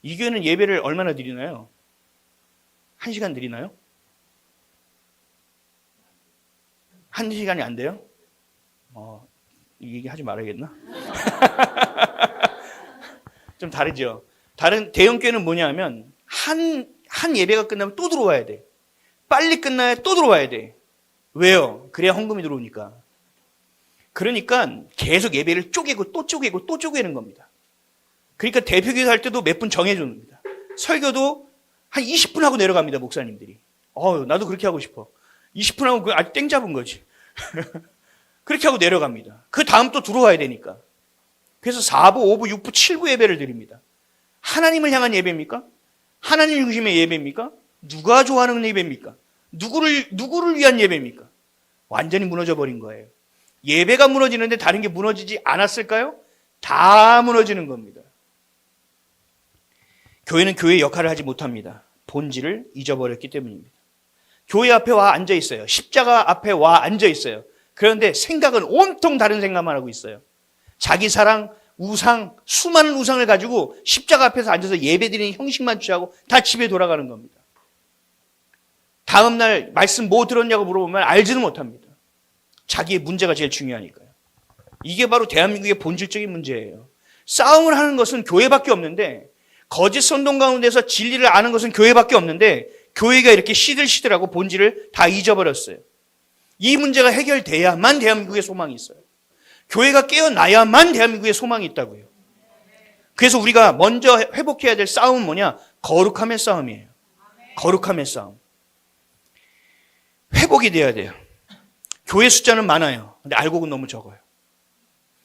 [SPEAKER 1] 이 교회는 예배를 얼마나 드리나요? 1시간 드리나요? 1시간이 안 돼요? 이 얘기 하지 말아야겠나? 좀 다르죠? 다른 대형교회는 뭐냐 하면, 한 예배가 끝나면 또 들어와야 돼. 빨리 끝나야 또 들어와야 돼. 왜요? 그래야 헌금이 들어오니까. 그러니까 계속 예배를 쪼개고 또 쪼개고 또 쪼개는 겁니다. 그러니까 대표기도 할 때도 몇 분 정해줍니다. 설교도 한 20분 하고 내려갑니다, 목사님들이. 나도 그렇게 하고 싶어. 20분 하고 아주 땡 잡은 거지. 그렇게 하고 내려갑니다. 그 다음 또 들어와야 되니까. 그래서 4부, 5부, 6부, 7부 예배를 드립니다. 하나님을 향한 예배입니까? 하나님 중심의 예배입니까? 누가 좋아하는 예배입니까? 누구를 위한 예배입니까? 완전히 무너져 버린 거예요. 예배가 무너지는데 다른 게 무너지지 않았을까요? 다 무너지는 겁니다. 교회는 교회의 역할을 하지 못합니다. 본질을 잊어버렸기 때문입니다. 교회 앞에 와 앉아 있어요. 십자가 앞에 와 앉아 있어요. 그런데 생각은 온통 다른 생각만 하고 있어요. 자기 사랑, 우상, 수많은 우상을 가지고 십자가 앞에서 앉아서 예배드리는 형식만 취하고 다 집에 돌아가는 겁니다. 다음 날 말씀 뭐 들었냐고 물어보면 알지는 못합니다. 자기의 문제가 제일 중요하니까요. 이게 바로 대한민국의 본질적인 문제예요. 싸움을 하는 것은 교회밖에 없는데, 거짓 선동 가운데서 진리를 아는 것은 교회밖에 없는데, 교회가 이렇게 시들시들하고 본질을 다 잊어버렸어요. 이 문제가 해결돼야만 대한민국에 소망이 있어요. 교회가 깨어나야만 대한민국에 소망이 있다고요. 그래서 우리가 먼저 회복해야 될 싸움은 뭐냐? 거룩함의 싸움이에요. 거룩함의 싸움. 회복이 돼야 돼요. 교회 숫자는 많아요. 근데 알곡은 너무 적어요.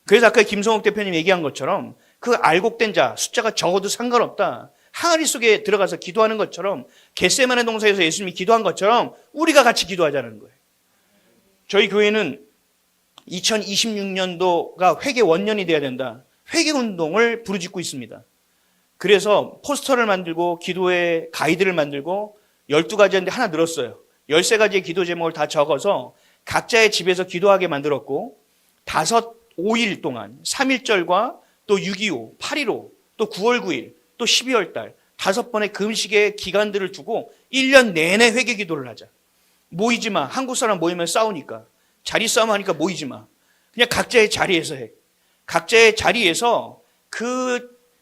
[SPEAKER 1] 그래서 아까 김성욱 대표님 얘기한 것처럼 그 알곡된 자, 숫자가 적어도 상관없다. 항아리 속에 들어가서 기도하는 것처럼, 겟세마네 동산에서 예수님이 기도한 것처럼 우리가 같이 기도하자는 거예요. 저희 교회는 2026년도가 회개 원년이 돼야 된다. 회개 운동을 부르짖고 있습니다. 그래서 포스터를 만들고 기도의 가이드를 만들고 12가지인데 하나 늘었어요. 13가지의 기도 제목을 다 적어서 각자의 집에서 기도하게 만들었고, 5일 동안 3.1절과 또 6.25, 8.15, 또 9월 9일, 또 12월 달 5번의 금식의 기간들을 두고 1년 내내 회개 기도를 하자. 모이지 마. 한국 사람 모이면 싸우니까. 자리 싸움 하니까 모이지 마. 그냥 각자의 자리에서 해. 각자의 자리에서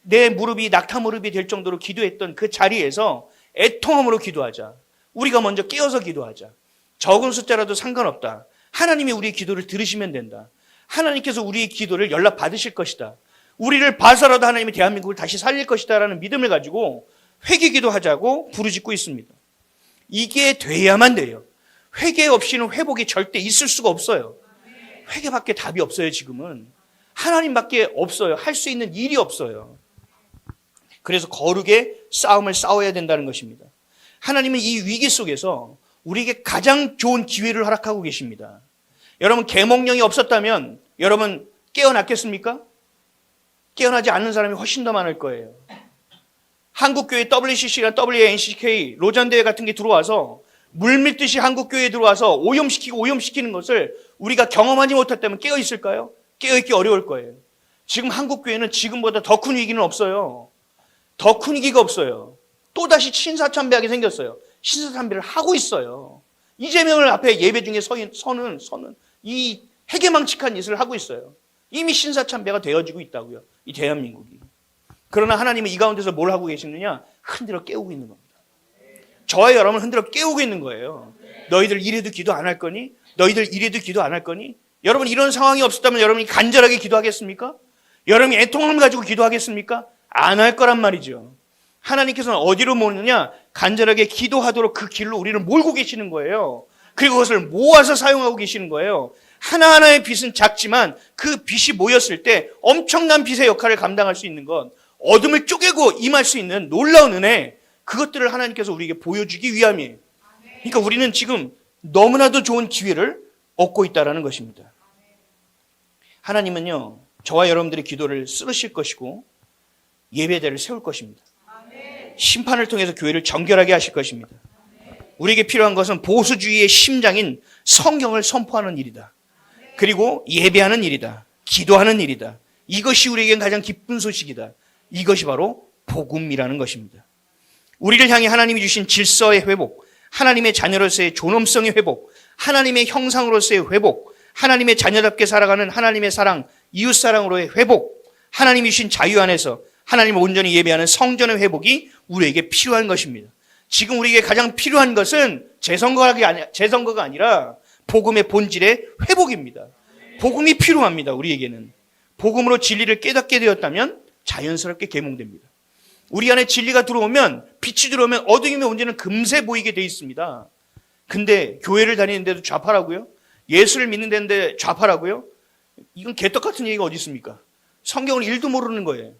[SPEAKER 1] 내 무릎이 낙타 무릎이 될 정도로 기도했던 그 자리에서 애통함으로 기도하자. 우리가 먼저 깨어서 기도하자. 적은 숫자라도 상관없다. 하나님이 우리의 기도를 들으시면 된다. 하나님께서 우리의 기도를 연락 받으실 것이다. 우리를 봐서라도 하나님이 대한민국을 다시 살릴 것이다 라는 믿음을 가지고 회개 기도하자고 부르짖고 있습니다. 이게 돼야만 돼요. 회개 없이는 회복이 절대 있을 수가 없어요. 회개밖에 답이 없어요. 지금은 하나님밖에 없어요. 할 수 있는 일이 없어요. 그래서 거룩의 싸움을 싸워야 된다는 것입니다. 하나님은 이 위기 속에서 우리에게 가장 좋은 기회를 허락하고 계십니다. 여러분, 계몽령이 없었다면 여러분 깨어났겠습니까? 깨어나지 않는 사람이 훨씬 더 많을 거예요. 한국교회 WCC랑 WNCK 로잔대회 같은 게 들어와서 물밀듯이 한국교회에 들어와서 오염시키는 것을 우리가 경험하지 못했다면 깨어있을까요? 깨어있기 어려울 거예요. 지금 한국교회는 지금보다 더 큰 위기는 없어요. 더 큰 위기가 없어요. 또다시 신사참배하게 생겼어요. 신사참배를 하고 있어요. 이재명을 앞에 예배 중에 서는 이 해괴망측한 짓을 하고 있어요. 이미 신사참배가 되어지고 있다고요. 이 대한민국이. 그러나 하나님은 이 가운데서 뭘 하고 계시느냐? 흔들어 깨우고 있는 겁니다. 저와 여러분을 흔들어 깨우고 있는 거예요. 너희들 이래도 기도 안 할 거니? 너희들 이래도 기도 안 할 거니? 여러분, 이런 상황이 없었다면 여러분이 간절하게 기도하겠습니까? 여러분이 애통함을 가지고 기도하겠습니까? 안 할 거란 말이죠. 하나님께서는 어디로 모느냐? 간절하게 기도하도록 그 길로 우리를 몰고 계시는 거예요. 그리고 그것을 모아서 사용하고 계시는 거예요. 하나하나의 빚은 작지만 그 빚이 모였을 때 엄청난 빚의 역할을 감당할 수 있는 건 어둠을 쪼개고 임할 수 있는 놀라운 은혜, 그것들을 하나님께서 우리에게 보여주기 위함이에요. 그러니까 우리는 지금 너무나도 좋은 기회를 얻고 있다는 것입니다. 하나님은요, 저와 여러분들의 기도를 쓰실 것이고 예배대를 세울 것입니다. 심판을 통해서 교회를 정결하게 하실 것입니다. 우리에게 필요한 것은 보수주의의 심장인 성경을 선포하는 일이다. 그리고 예배하는 일이다. 기도하는 일이다. 이것이 우리에겐 가장 기쁜 소식이다. 이것이 바로 복음이라는 것입니다. 우리를 향해 하나님이 주신 질서의 회복, 하나님의 자녀로서의 존엄성의 회복, 하나님의 형상으로서의 회복, 하나님의 자녀답게 살아가는 하나님의 사랑, 이웃사랑으로의 회복, 하나님이 주신 자유 안에서 하나님을 온전히 예배하는 성전의 회복이 우리에게 필요한 것입니다. 지금 우리에게 가장 필요한 것은 재선거가 아니라 복음의 본질의 회복입니다. 복음이 필요합니다. 우리에게는. 복음으로 진리를 깨닫게 되었다면 자연스럽게 계몽됩니다. 우리 안에 진리가 들어오면, 빛이 들어오면 어둠의 문제는 금세 보이게 돼 있습니다. 근데 교회를 다니는데도 좌파라고요? 예수를 믿는 데인데 좌파라고요? 이건 개떡 같은 얘기가 어디 있습니까? 성경을 1도 모르는 거예요.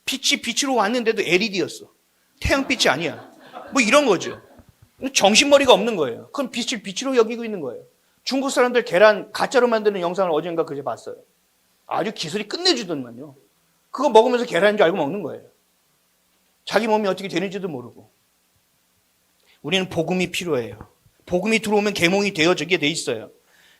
[SPEAKER 1] 빛이 빛으로 왔는데도 LED였어. 태양빛이 아니야. 뭐 이런 거죠. 정신머리가 없는 거예요. 그건 빛을 빛으로 여기고 있는 거예요. 중국 사람들 계란 가짜로 만드는 영상을 어젠가 그제 봤어요. 아주 기술이 끝내주더만요. 그거 먹으면서 계란인 줄 알고 먹는 거예요. 자기 몸이 어떻게 되는지도 모르고. 우리는 복음이 필요해요. 복음이 들어오면 계몽이 되어지게 돼 있어요.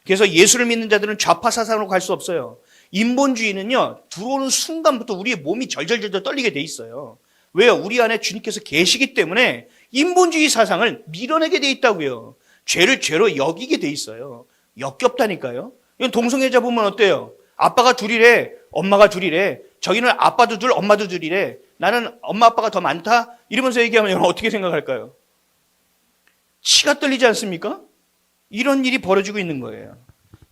[SPEAKER 1] 그래서 예수를 믿는 자들은 좌파 사상으로 갈 수 없어요. 인본주의는요, 들어오는 순간부터 우리의 몸이 절절절절 떨리게 돼 있어요. 왜요? 우리 안에 주님께서 계시기 때문에 인본주의 사상을 밀어내게 돼 있다고요. 죄를 죄로 여기게 돼 있어요. 역겹다니까요. 이건 동성애자 보면 어때요? 아빠가 둘이래, 엄마가 둘이래. 저기는 아빠도 둘, 엄마도 둘이래. 나는 엄마 아빠가 더 많다? 이러면서 얘기하면 여러분 어떻게 생각할까요? 치가 떨리지 않습니까? 이런 일이 벌어지고 있는 거예요.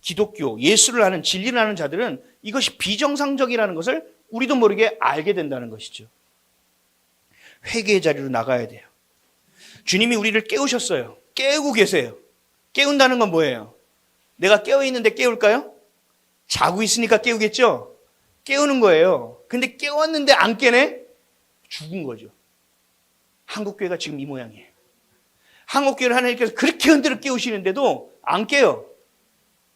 [SPEAKER 1] 기독교, 예수를 아는, 진리를 아는 자들은 이것이 비정상적이라는 것을 우리도 모르게 알게 된다는 것이죠. 회개의 자리로 나가야 돼요. 주님이 우리를 깨우셨어요. 깨우고 계세요. 깨운다는 건 뭐예요? 내가 깨어있는데 깨울까요? 자고 있으니까 깨우겠죠? 깨우는 거예요. 근데 깨웠는데 안 깨네? 죽은 거죠. 한국교회가 지금 이 모양이에요. 한국교회를 하나님께서 그렇게 흔들어 깨우시는데도 안 깨요.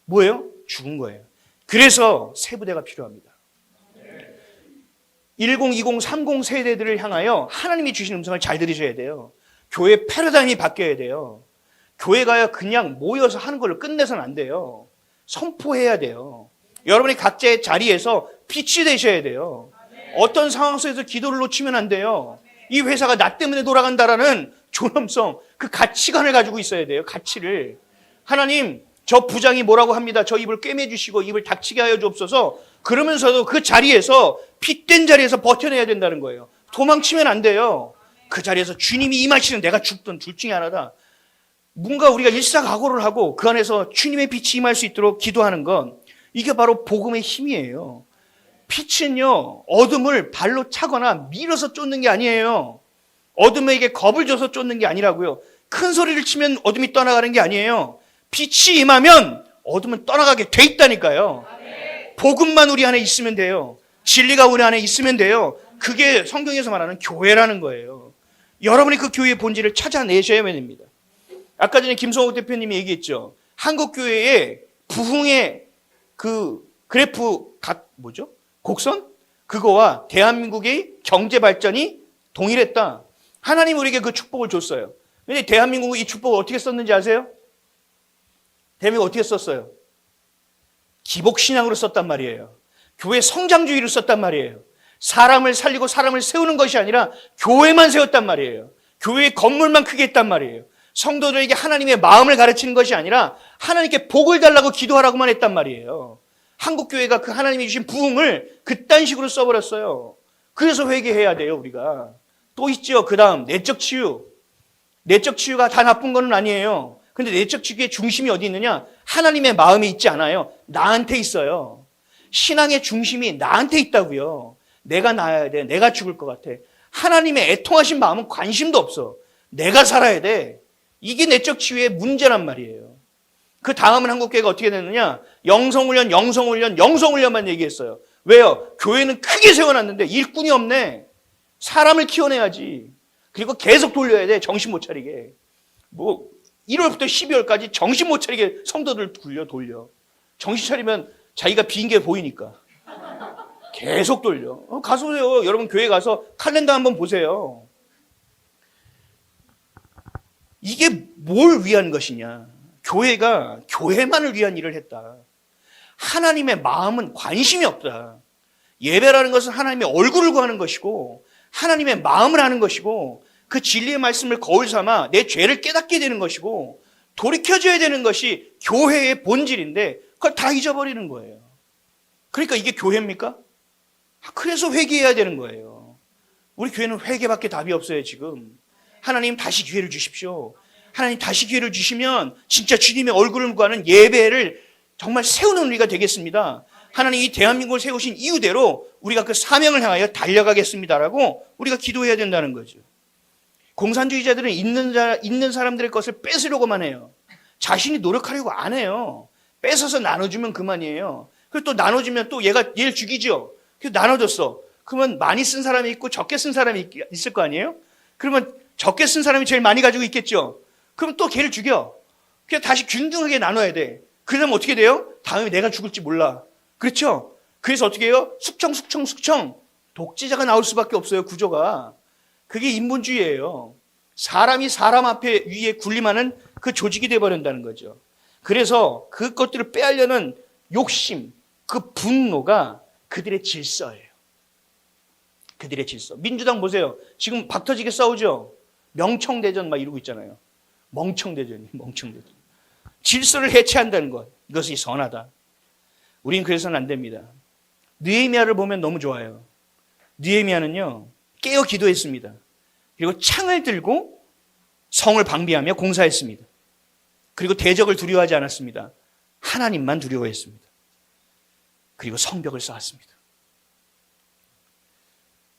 [SPEAKER 1] 뭐예요? 죽은 거예요. 그래서 새 부대가 필요합니다. 10, 20, 30 세대들을 향하여 하나님이 주신 음성을 잘 들으셔야 돼요. 교회 패러다임이 바뀌어야 돼요. 교회가 그냥 모여서 하는 걸로 끝내서는 안 돼요. 선포해야 돼요. 여러분이 각자의 자리에서 빛이 되셔야 돼요. 어떤 상황 속에서 기도를 놓치면 안 돼요. 이 회사가 나 때문에 돌아간다라는 존엄성, 그 가치관을 가지고 있어야 돼요. 가치를. 하나님, 저 부장이 뭐라고 합니다. 저 입을 꿰매 주시고 입을 닥치게 하여 주옵소서. 그러면서도 그 자리에서 핏된 자리에서 버텨내야 된다는 거예요. 도망치면 안 돼요. 그 자리에서 주님이 임하시는, 내가 죽든 둘 중에 하나다. 뭔가 우리가 일사각오를 하고 그 안에서 주님의 빛이 임할 수 있도록 기도하는 건, 이게 바로 복음의 힘이에요. 빛은요, 어둠을 발로 차거나 밀어서 쫓는 게 아니에요. 어둠에게 겁을 줘서 쫓는 게 아니라고요. 큰 소리를 치면 어둠이 떠나가는 게 아니에요. 빛이 임하면 어둠은 떠나가게 돼 있다니까요. 복음만 우리 안에 있으면 돼요. 진리가 우리 안에 있으면 돼요. 그게 성경에서 말하는 교회라는 거예요. 여러분이 그 교회의 본질을 찾아내셔야 됩니다. 아까 전에 김성욱 대표님이 얘기했죠. 한국교회의 부흥의 그 그래프 곡선? 그거와 대한민국의 경제 발전이 동일했다. 하나님 우리에게 그 축복을 줬어요. 근데 대한민국이 이 축복을 어떻게 썼는지 아세요? 대한민국 어떻게 썼어요? 기복신앙으로 썼단 말이에요. 교회 성장주의로 썼단 말이에요. 사람을 살리고 사람을 세우는 것이 아니라 교회만 세웠단 말이에요. 교회의 건물만 크게 했단 말이에요. 성도들에게 하나님의 마음을 가르치는 것이 아니라 하나님께 복을 달라고 기도하라고만 했단 말이에요. 한국교회가 그 하나님이 주신 부흥을 그딴 식으로 써버렸어요. 그래서 회개해야 돼요, 우리가. 또 있죠. 그 다음 내적 치유. 내적 치유가 다 나쁜 건 아니에요. 근데 내적 치유의 중심이 어디 있느냐? 하나님의 마음이 있지 않아요. 나한테 있어요. 신앙의 중심이 나한테 있다고요. 내가 나아야 돼. 내가 죽을 것 같아. 하나님의 애통하신 마음은 관심도 없어. 내가 살아야 돼. 이게 내적 치유의 문제란 말이에요. 그 다음은 한국교회가 어떻게 됐느냐? 영성훈련, 영성훈련, 영성훈련만 얘기했어요. 왜요? 교회는 크게 세워놨는데 일꾼이 없네. 사람을 키워내야지. 그리고 계속 돌려야 돼. 정신 못 차리게. 1월부터 12월까지 정신 못 차리게 성도들 돌려. 정신 차리면 자기가 빈 게 보이니까. 계속 돌려. 가서 보세요. 여러분 교회 가서 칼렌더 한번 보세요. 이게 뭘 위한 것이냐? 교회가 교회만을 위한 일을 했다. 하나님의 마음은 관심이 없다. 예배라는 것은 하나님의 얼굴을 구하는 것이고 하나님의 마음을 하는 것이고 그 진리의 말씀을 거울 삼아 내 죄를 깨닫게 되는 것이고 돌이켜줘야 되는 것이 교회의 본질인데 그걸 다 잊어버리는 거예요. 그러니까 이게 교회입니까? 그래서 회개해야 되는 거예요. 우리 교회는 회개밖에 답이 없어요. 지금 하나님 다시 기회를 주십시오. 하나님 다시 기회를 주시면 진짜 주님의 얼굴을 구하는 예배를 정말 세우는 우리가 되겠습니다. 하나님 이 대한민국을 세우신 이유대로 우리가 그 사명을 향하여 달려가겠습니다라고 우리가 기도해야 된다는 거죠. 공산주의자들은 있는 사람들의 것을 뺏으려고만 해요. 자신이 노력하려고 안 해요. 뺏어서 나눠주면 그만이에요. 그리고 또 나눠주면 또 얘를 죽이죠. 그래서 나눠줬어. 그러면 많이 쓴 사람이 있고 적게 쓴 사람이 있을 거 아니에요? 그러면 적게 쓴 사람이 제일 많이 가지고 있겠죠. 그럼 또 걔를 죽여. 그냥 다시 균등하게 나눠야 돼. 그러면 어떻게 돼요? 다음에 내가 죽을지 몰라. 그렇죠? 그래서 어떻게 해요? 숙청. 독재자가 나올 수밖에 없어요, 구조가. 그게 인본주의예요. 사람이 사람 앞에 위에 군림하는 그 조직이 돼버린다는 거죠. 그래서 그것들을 빼앗려는 욕심, 그 분노가 그들의 질서예요. 그들의 질서. 민주당 보세요. 지금 박터지게 싸우죠? 명청대전 막 이러고 있잖아요. 멍청대전. 질서를 해체한다는 것. 이것이 선하다. 우린 그래서는 안 됩니다. 느헤미야를 보면 너무 좋아요. 느헤미야는요, 깨어 기도했습니다. 그리고 창을 들고 성을 방비하며 공사했습니다. 그리고 대적을 두려워하지 않았습니다. 하나님만 두려워했습니다. 그리고 성벽을 쌓았습니다.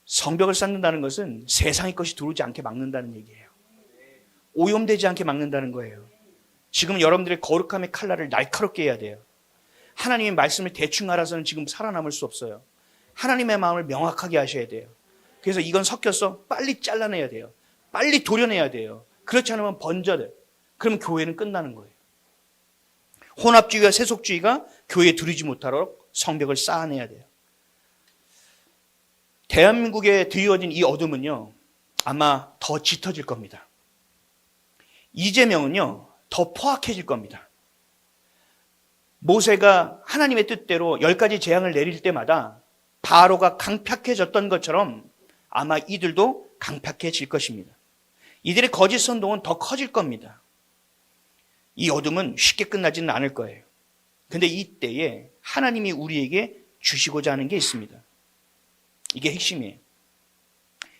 [SPEAKER 1] 성벽을 쌓는다는 것은 세상의 것이 들어오지 않게 막는다는 얘기예요. 오염되지 않게 막는다는 거예요. 지금 여러분들의 거룩함의 칼날을 날카롭게 해야 돼요. 하나님의 말씀을 대충 알아서는 지금 살아남을 수 없어요. 하나님의 마음을 명확하게 하셔야 돼요. 그래서 이건 섞였어. 빨리 잘라내야 돼요. 빨리 도려내야 돼요. 그렇지 않으면 번져요. 그러면 교회는 끝나는 거예요. 혼합주의와 세속주의가 교회에 들이지 못하도록 성벽을 쌓아내야 돼요. 대한민국에 드리워진 이 어둠은요, 아마 더 짙어질 겁니다. 이재명은요, 더 포악해질 겁니다. 모세가 하나님의 뜻대로 10가지 재앙을 내릴 때마다 바로가 강팍해졌던 것처럼 아마 이들도 강팍해질 것입니다. 이들의 거짓 선동은 더 커질 겁니다. 이 어둠은 쉽게 끝나지는 않을 거예요. 근데 이때에 하나님이 우리에게 주시고자 하는 게 있습니다. 이게 핵심이에요.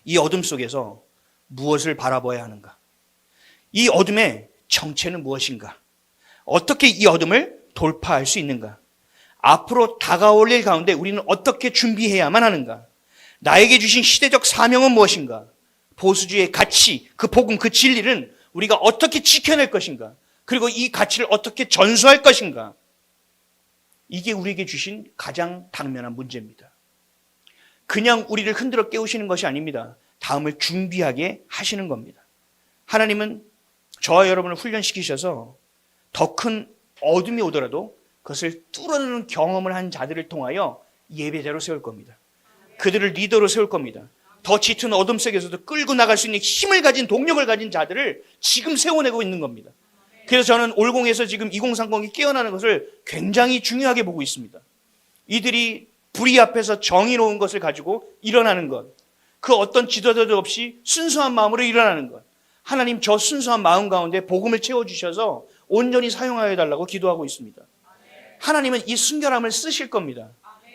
[SPEAKER 1] 이 어둠 속에서 무엇을 바라봐야 하는가? 이 어둠의 정체는 무엇인가? 어떻게 이 어둠을 돌파할 수 있는가? 앞으로 다가올 일 가운데 우리는 어떻게 준비해야만 하는가? 나에게 주신 시대적 사명은 무엇인가? 보수주의의 가치, 그 복음, 그 진리는 우리가 어떻게 지켜낼 것인가? 그리고 이 가치를 어떻게 전수할 것인가? 이게 우리에게 주신 가장 당면한 문제입니다. 그냥 우리를 흔들어 깨우시는 것이 아닙니다. 다음을 준비하게 하시는 겁니다. 하나님은 저와 여러분을 훈련시키셔서 더 큰 어둠이 오더라도 그것을 뚫어내는 경험을 한 자들을 통하여 예배자로 세울 겁니다. 그들을 리더로 세울 겁니다. 더 짙은 어둠 속에서도 끌고 나갈 수 있는 힘을 가진, 동력을 가진 자들을 지금 세워내고 있는 겁니다. 그래서 저는 올공에서 지금 2030이 깨어나는 것을 굉장히 중요하게 보고 있습니다. 이들이 불의 앞에서 정의로운 것을 가지고 일어나는 것, 그 어떤 지도자도 없이 순수한 마음으로 일어나는 것, 하나님 저 순수한 마음 가운데 복음을 채워주셔서 온전히 사용하여 달라고 기도하고 있습니다. 하나님은 이 순결함을 쓰실 겁니다.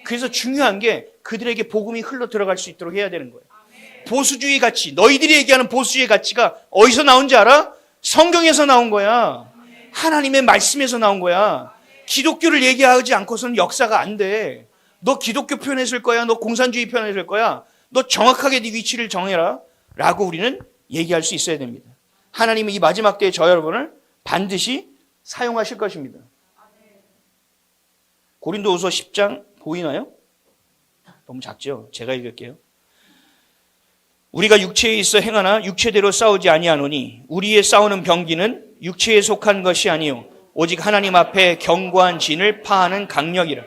[SPEAKER 1] 그래서 중요한 게 그들에게 복음이 흘러 들어갈 수 있도록 해야 되는 거예요. 보수주의 가치, 너희들이 얘기하는 보수주의 가치가 어디서 나온지 알아? 성경에서 나온 거야. 하나님의 말씀에서 나온 거야. 기독교를 얘기하지 않고서는 역사가 안 돼. 너 기독교 편했을 거야? 너 공산주의 편했을 거야? 너 정확하게 네 위치를 정해라 라고 우리는 얘기할 수 있어야 됩니다. 하나님은 이 마지막 때에 저 여러분을 반드시 사용하실 것입니다. 고린도후서 10장 보이나요? 너무 작죠? 제가 읽을게요. 우리가 육체에 있어 행하나 육체대로 싸우지 아니하노니 우리의 싸우는 병기는 육체에 속한 것이 아니요 오직 하나님 앞에 견고한 진을 파하는 강력이라.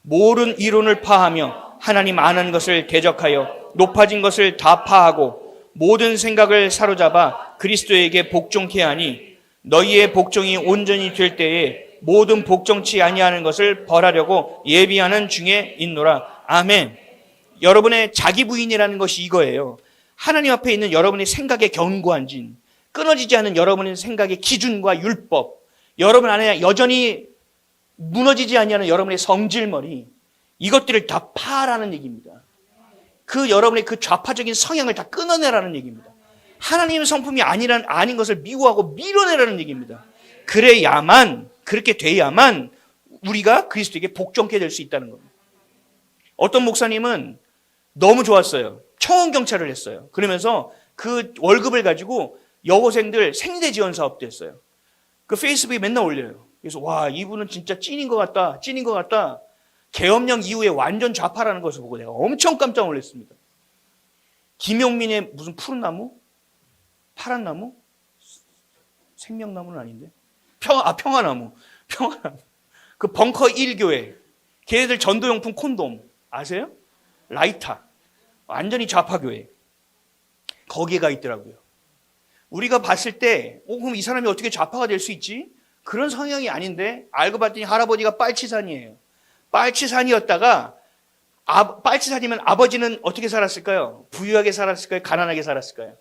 [SPEAKER 1] 모든 이론을 파하며 하나님 아는 것을 대적하여 높아진 것을 다 파하고 모든 생각을 사로잡아 그리스도에게 복종케 하니 너희의 복종이 온전히 될 때에 모든 복종치 아니하는 것을 벌하려고 예비하는 중에 있노라. 아멘. 여러분의 자기 부인이라는 것이 이거예요. 하나님 앞에 있는 여러분의 생각의 견고한 진, 끊어지지 않은 여러분의 생각의 기준과 율법, 여러분 안에 여전히 무너지지 아니하는 여러분의 성질머리, 이것들을 다 파라는 얘기입니다. 그 여러분의 그 좌파적인 성향을 다 끊어내라는 얘기입니다. 하나님의 성품이 아닌 것을 미워하고 밀어내라는 얘기입니다. 그렇게 돼야만 우리가 그리스도에게 복종케 될 수 있다는 겁니다. 어떤 목사님은 너무 좋았어요. 청원경찰을 했어요. 그러면서 그 월급을 가지고 여고생들 생리대 지원 사업도 했어요. 그 페이스북에 맨날 올려요. 그래서 와, 이분은 진짜 찐인 것 같다. 계엄령 이후에 완전 좌파라는 것을 보고 내가 엄청 깜짝 놀랐습니다. 김용민의 무슨 푸른 나무? 파란 나무? 생명나무는 아닌데? 평화나무. 그 벙커 1교회. 걔네들 전도용품 콘돔. 아세요? 라이타. 완전히 좌파교회. 거기에 가 있더라고요. 우리가 봤을 때, 그럼 이 사람이 어떻게 좌파가 될 수 있지? 그런 성향이 아닌데, 알고 봤더니 할아버지가 빨치산이에요. 빨치산이었다가, 빨치산이면 아버지는 어떻게 살았을까요? 부유하게 살았을까요? 가난하게 살았을까요?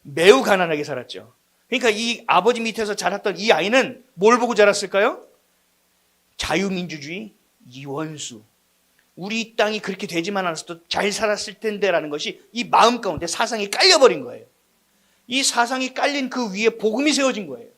[SPEAKER 1] 매우 가난하게 살았죠. 그러니까 이 아버지 밑에서 자랐던 이 아이는 뭘 보고 자랐을까요? 자유민주주의, 이원수. 우리 땅이 그렇게 되지만 않았어도 잘 살았을 텐데라는 것이 이 마음 가운데 사상이 깔려버린 거예요. 이 사상이 깔린 그 위에 복음이 세워진 거예요.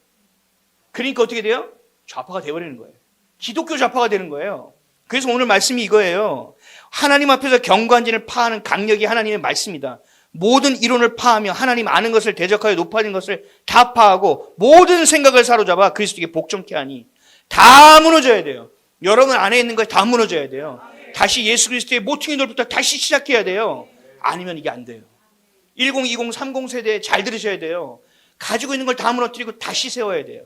[SPEAKER 1] 그러니까 어떻게 돼요? 좌파가 되어버리는 거예요. 기독교 좌파가 되는 거예요. 그래서 오늘 말씀이 이거예요. 하나님 앞에서 견고한 진을 파하는 강력이 하나님의 말씀이다. 모든 이론을 파하며 하나님 아는 것을 대적하여 높아진 것을 다 파하고 모든 생각을 사로잡아 그리스도에게 복종케 하니 다 무너져야 돼요. 여러분 안에 있는 것 다 무너져야 돼요. 다시 예수 그리스도의 모퉁이돌부터 다시 시작해야 돼요. 아니면 이게 안 돼요. 10, 20, 30 세대에 잘 들으셔야 돼요. 가지고 있는 걸 다 무너뜨리고 다시 세워야 돼요.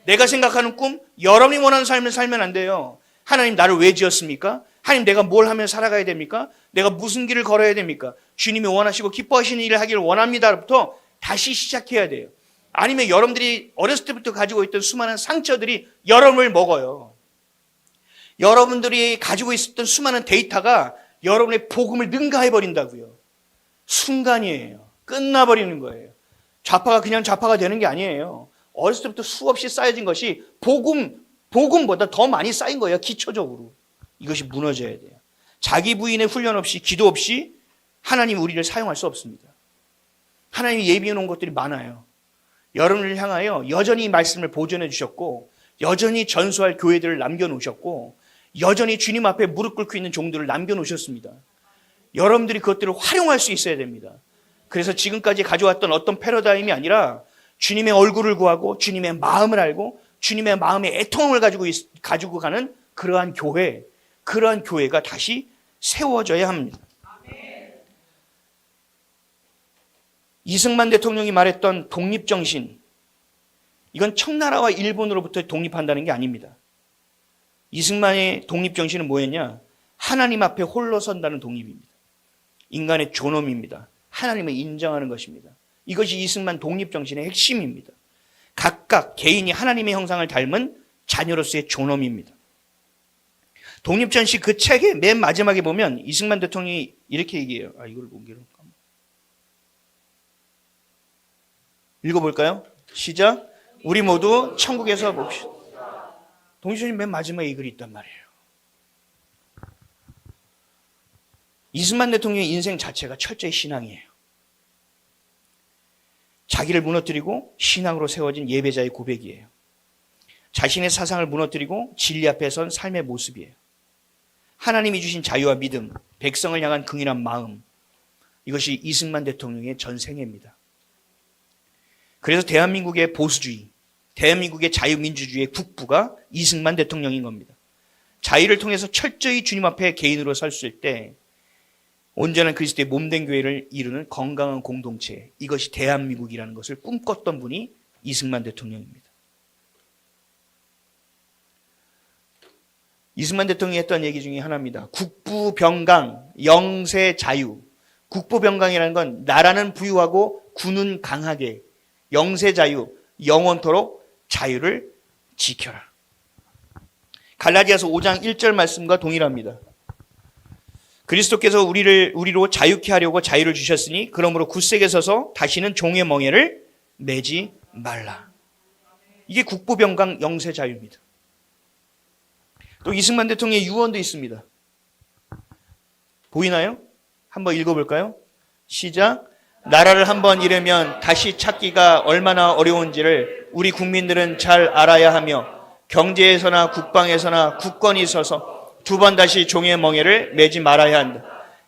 [SPEAKER 1] 내가 생각하는 꿈, 여러분이 원하는 삶을 살면 안 돼요. 하나님 나를 왜 지었습니까? 하나님 내가 뭘 하면 살아가야 됩니까? 내가 무슨 길을 걸어야 됩니까? 주님이 원하시고 기뻐하시는 일을 하기를 원합니다부터 다시 시작해야 돼요. 아니면 여러분들이 어렸을 때부터 가지고 있던 수많은 상처들이 여러분을 먹어요. 여러분들이 가지고 있었던 수많은 데이터가 여러분의 복음을 능가해버린다고요. 순간이에요. 끝나버리는 거예요. 좌파가 그냥 좌파가 되는 게 아니에요. 어렸을 때부터 수없이 쌓여진 것이 복음보다 더 많이 쌓인 거예요. 기초적으로. 이것이 무너져야 돼요. 자기 부인의 훈련 없이 기도 없이 하나님이 우리를 사용할 수 없습니다. 하나님이 예비해 놓은 것들이 많아요. 여러분을 향하여 여전히 말씀을 보존해 주셨고 여전히 전수할 교회들을 남겨놓으셨고 여전히 주님 앞에 무릎 꿇고 있는 종들을 남겨놓으셨습니다. 여러분들이 그것들을 활용할 수 있어야 됩니다. 그래서 지금까지 가져왔던 어떤 패러다임이 아니라 주님의 얼굴을 구하고 주님의 마음을 알고 주님의 마음의 애통을 가지고 가는 그러한 교회가 다시 세워져야 합니다. 이승만 대통령이 말했던 독립정신, 이건 청나라와 일본으로부터 독립한다는 게 아닙니다. 이승만의 독립정신은 뭐였냐? 하나님 앞에 홀로 선다는 독립입니다. 인간의 존엄입니다. 하나님을 인정하는 것입니다. 이것이 이승만 독립정신의 핵심입니다. 각각 개인이 하나님의 형상을 닮은 자녀로서의 존엄입니다. 독립전시 그 책의 맨 마지막에 보면 이승만 대통령이 이렇게 얘기해요. 이걸 옮겨놓을까? 읽어볼까요? 시작. 우리 모두 천국에서 봅시다. 독립전시 맨 마지막에 이 글이 있단 말이에요. 이승만 대통령의 인생 자체가 철저히 신앙이에요. 자기를 무너뜨리고 신앙으로 세워진 예배자의 고백이에요. 자신의 사상을 무너뜨리고 진리 앞에 선 삶의 모습이에요. 하나님이 주신 자유와 믿음, 백성을 향한 긍휼한 마음, 이것이 이승만 대통령의 전생애입니다. 그래서 대한민국의 보수주의, 대한민국의 자유민주주의의 국부가 이승만 대통령인 겁니다. 자유를 통해서 철저히 주님 앞에 개인으로 섰을 때 온전한 그리스도의 몸된 교회를 이루는 건강한 공동체, 이것이 대한민국이라는 것을 꿈꿨던 분이 이승만 대통령입니다. 이승만 대통령이 했던 얘기 중에 하나입니다. 국부병강, 영세자유. 국부병강이라는 건 나라는 부유하고 군은 강하게, 영세자유, 영원토록 자유를 지켜라. 갈라디아서 5장 1절 말씀과 동일합니다. 그리스도께서 우리로 자유케 하려고 자유를 주셨으니 그러므로 굳세게 서서 다시는 종의 멍에를 매지 말라. 이게 국부병강 영세자유입니다. 또 이승만 대통령의 유언도 있습니다. 보이나요? 한번 읽어볼까요? 시작. 나라를 한번 잃으면 다시 찾기가 얼마나 어려운지를 우리 국민들은 잘 알아야 하며 경제에서나 국방에서나 굳건히 있어서 두 번 다시 종의 멍에를 매지 말아야 한다.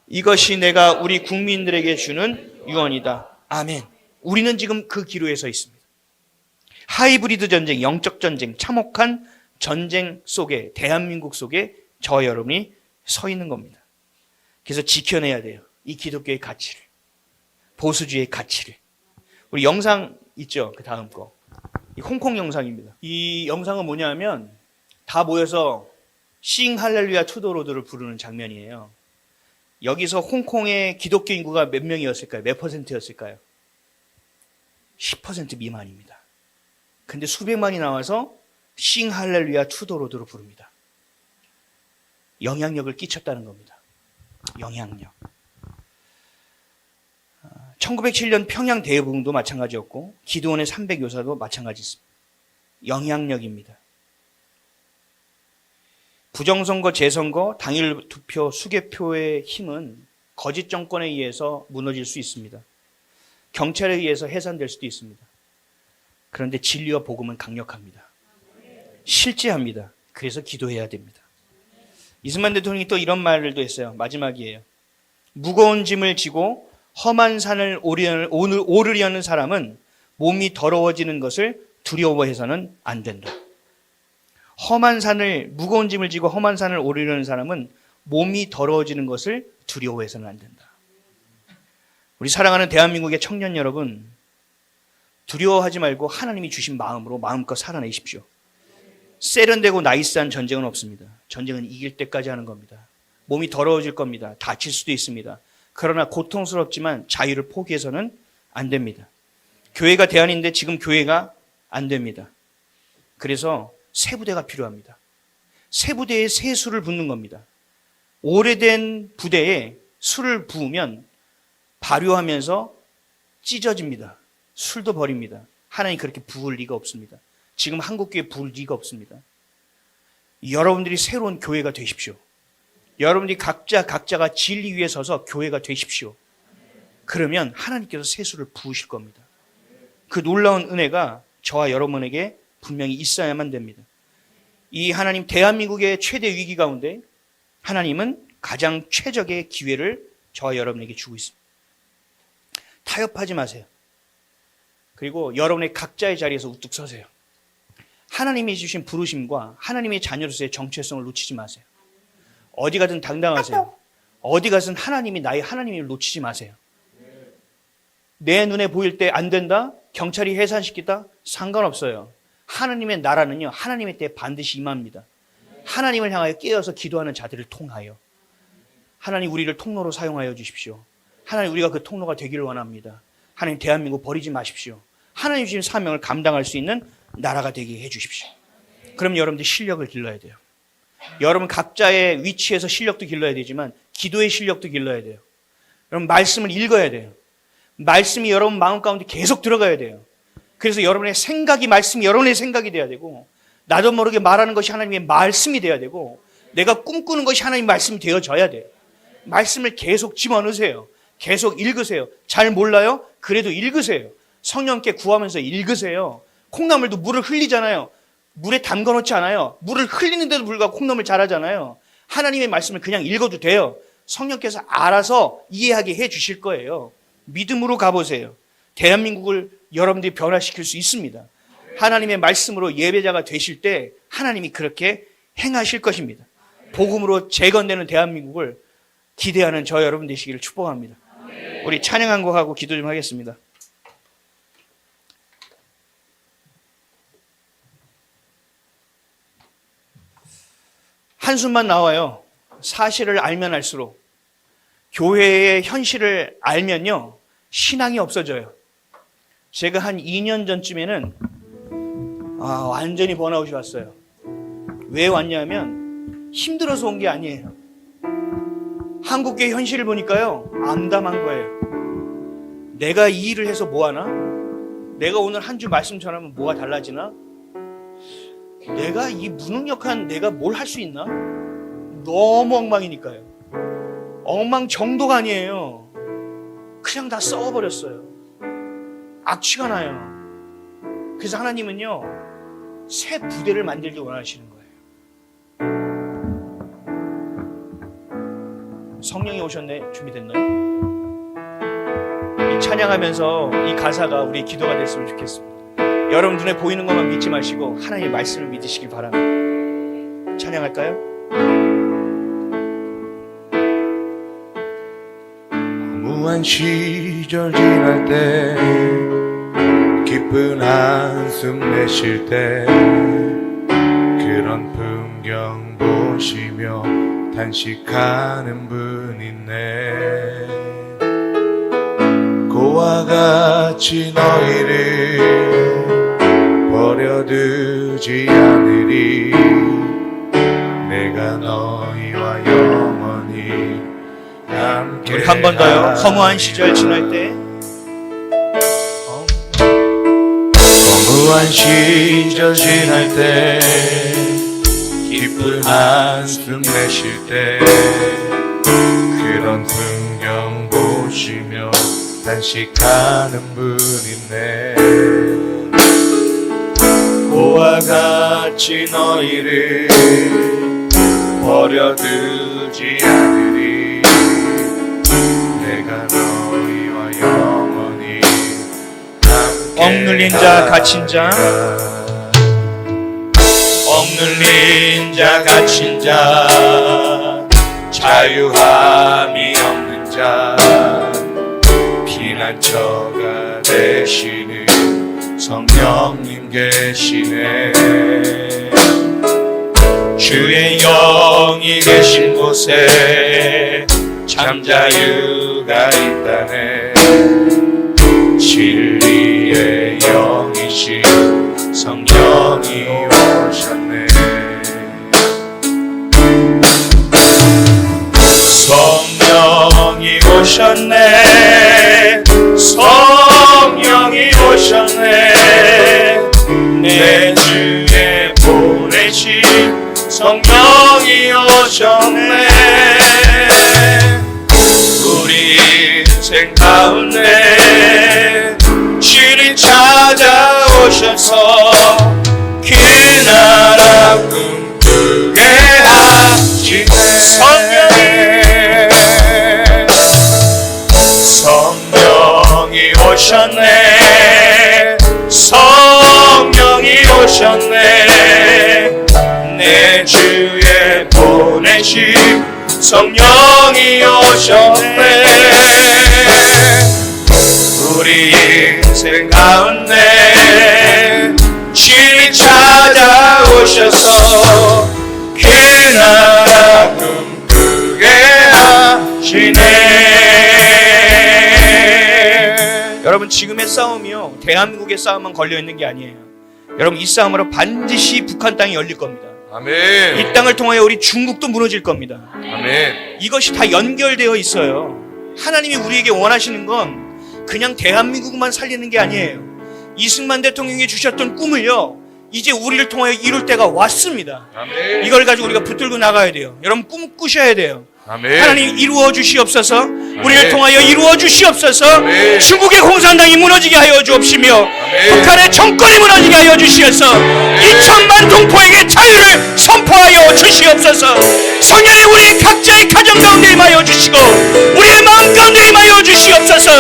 [SPEAKER 1] 이것이 내가 우리 국민들에게 주는 유언이다. 아멘. 우리는 지금 그 기로에 서 있습니다. 하이브리드 전쟁, 영적 전쟁, 참혹한 전쟁 속에, 대한민국 속에 저와 여러분이 서 있는 겁니다. 그래서 지켜내야 돼요. 이 기독교의 가치를, 보수주의의 가치를. 우리 영상 있죠? 그 다음 거. 이 홍콩 영상입니다. 이 영상은 뭐냐면 다 모여서 싱 할렐루야 투더로드를 부르는 장면이에요. 여기서 홍콩의 기독교 인구가 몇 명이었을까요? 몇 퍼센트였을까요? 10% 미만입니다. 근데 수백만이 나와서 싱 할렐루야 투더로드를 부릅니다. 영향력을 끼쳤다는 겁니다. 영향력. 1907년 평양 대부흥도 마찬가지였고 기도원의 300요사도 마찬가지입니다. 영향력입니다. 부정선거, 재선거, 당일 투표, 수개표의 힘은 거짓 정권에 의해서 무너질 수 있습니다. 경찰에 의해서 해산될 수도 있습니다. 그런데 진리와 복음은 강력합니다. 실제합니다. 그래서 기도해야 됩니다. 이승만 대통령이 또 이런 말도 했어요. 마지막이에요. 무거운 짐을 지고 험한 산을 오르려는 사람은 몸이 더러워지는 것을 두려워해서는 안 된다. 무거운 짐을 지고 험한 산을 오르려는 사람은 몸이 더러워지는 것을 두려워해서는 안 된다. 우리 사랑하는 대한민국의 청년 여러분, 두려워하지 말고 하나님이 주신 마음으로 마음껏 살아내십시오. 세련되고 나이스한 전쟁은 없습니다. 전쟁은 이길 때까지 하는 겁니다. 몸이 더러워질 겁니다. 다칠 수도 있습니다. 그러나 고통스럽지만 자유를 포기해서는 안 됩니다. 교회가 대안인데 지금 교회가 안 됩니다. 그래서 새 부대가 필요합니다. 새 부대에 새 술을 붓는 겁니다. 오래된 부대에 술을 부으면 발효하면서 찢어집니다. 술도 버립니다. 하나님 그렇게 부을 리가 없습니다. 지금 한국교회 부을 리가 없습니다. 여러분들이 새로운 교회가 되십시오. 여러분들이 각자가 진리 위에 서서 교회가 되십시오. 그러면 하나님께서 새 술을 부으실 겁니다. 그 놀라운 은혜가 저와 여러분에게 분명히 있어야만 됩니다. 이 하나님 대한민국의 최대 위기 가운데 하나님은 가장 최적의 기회를 저와 여러분에게 주고 있습니다. 타협하지 마세요. 그리고 여러분의 각자의 자리에서 우뚝 서세요. 하나님이 주신 부르심과 하나님의 자녀로서의 정체성을 놓치지 마세요. 어디 가든 당당하세요. 어디 가든 하나님이 나의 하나님을 놓치지 마세요. 내 눈에 보일 때 안 된다? 경찰이 해산시키다? 상관없어요. 하나님의 나라는요, 하나님의 때에 반드시 임합니다. 하나님을 향하여 깨어서 기도하는 자들을 통하여. 하나님 우리를 통로로 사용하여 주십시오. 하나님 우리가 그 통로가 되기를 원합니다. 하나님 대한민국 버리지 마십시오. 하나님 주신 사명을 감당할 수 있는 나라가 되게 해 주십시오. 그럼 여러분들 실력을 길러야 돼요. 여러분 각자의 위치에서 실력도 길러야 되지만 기도의 실력도 길러야 돼요. 여러분 말씀을 읽어야 돼요. 말씀이 여러분 마음 가운데 계속 들어가야 돼요. 그래서 여러분의 생각이 말씀이 여러분의 생각이 돼야 되고 나도 모르게 말하는 것이 하나님의 말씀이 돼야 되고 내가 꿈꾸는 것이 하나님의 말씀이 되어져야 돼요. 말씀을 계속 집어넣으세요. 계속 읽으세요. 잘 몰라요? 그래도 읽으세요. 성령께 구하면서 읽으세요. 콩나물도 물을 흘리잖아요. 물에 담가놓지 않아요. 물을 흘리는데도 불구하고 콩나물 자라잖아요. 하나님의 말씀을 그냥 읽어도 돼요. 성령께서 알아서 이해하게 해 주실 거예요. 믿음으로 가보세요. 대한민국을 여러분들이 변화시킬 수 있습니다. 하나님의 말씀으로 예배자가 되실 때 하나님이 그렇게 행하실 것입니다. 복음으로 재건되는 대한민국을 기대하는 저 여러분 되시기를 축복합니다. 우리 찬양한 곡하고 기도 좀 하겠습니다. 한숨만 나와요. 사실을 알면 알수록, 교회의 현실을 알면요, 신앙이 없어져요. 제가 한 2년 전쯤에는 완전히 번아웃이 왔어요. 왜 왔냐면 힘들어서 온 게 아니에요. 한국교회 현실을 보니까요, 암담한 거예요. 내가 이 일을 해서 뭐하나? 내가 오늘 한 주 말씀 전하면 뭐가 달라지나? 내가 이 무능력한 내가 뭘 할 수 있나? 너무 엉망이니까요. 엉망 정도가 아니에요. 그냥 다 썩어버렸어요. 악취가 나요. 그래서 하나님은요, 새 부대를 만들기 원하시는 거예요. 성령이 오셨네. 준비됐나요? 이 찬양하면서 이 가사가 우리의 기도가 됐으면 좋겠습니다. 여러분 눈에 보이는 것만 믿지 마시고 하나님의 말씀을 믿으시길 바랍니다. 찬양할까요?
[SPEAKER 2] 무한 시절 지날 때, 기쁜 한숨 내쉴 때, 그런 풍경 보시며 단식하는 분 있네. 고와 같이 너희를 버려두지 않으리. 내가 너희와 영원히 함께.
[SPEAKER 1] 우리 한 번 더요. 허무한 시절 지날 때,
[SPEAKER 2] 허무한 시절 지날 때, 기쁜 한숨 내쉴 때, 그런 풍경 보시며 단식하는 분 있네. 고와 같이 너희를 버려두지 않으리. 내가 너희와 영원히 함께.
[SPEAKER 1] 억눌린 자 갇힌 자,
[SPEAKER 2] 억눌린 자 갇힌 자, 자유함이 없는 자, 피난처가 되시는 성령님 계시네. 주의 영이 계신 곳에 참 자유가 있다네. 진리의 영이신 성령이 오셨네. 성령이 오셨네. 성령이 오셨네. 내 주에 보내신 성령이 오셨네. 우리 인생 가운데 주를 찾아오셔서 그 나라 꿈꾸게 하시네. 성령이 오셨네. 성령이 오셨네. 내 주에 보내신 성령이 오셨네. 우리 인생 가운데 주를 찾아오셔서 그 나라 꿈꾸게 하시네.
[SPEAKER 1] 여러분 지금의 싸움이요, 대한민국의 싸움만 걸려있는 게 아니에요. 여러분 이 싸움으로 반드시 북한 땅이 열릴 겁니다.
[SPEAKER 2] 아멘.
[SPEAKER 1] 이 땅을 통하여 우리 중국도 무너질 겁니다.
[SPEAKER 2] 아멘.
[SPEAKER 1] 이것이 다 연결되어 있어요. 하나님이 우리에게 원하시는 건 그냥 대한민국만 살리는 게 아니에요. 이승만 대통령이 주셨던 꿈을요, 이제 우리를 통하여 이룰 때가 왔습니다.
[SPEAKER 2] 아멘.
[SPEAKER 1] 이걸 가지고 우리가 붙들고 나가야 돼요. 여러분 꿈 꾸셔야 돼요.
[SPEAKER 2] 아멘.
[SPEAKER 1] 하나님 이루어 주시옵소서. 우리를 통하여 이루어 주시옵소서.
[SPEAKER 2] 아멘.
[SPEAKER 1] 중국의 공산당이 무너지게 하여 주옵시며,
[SPEAKER 2] 아멘.
[SPEAKER 1] 북한의 정권이 무너지게 하여 주시어서 2천만 동포에게 자유를 선포하여 주시옵소서. 성령이 우리 각자의 가정 가운데 임하여 주시고 우리의 마음 가운데 임하여 주시옵소서.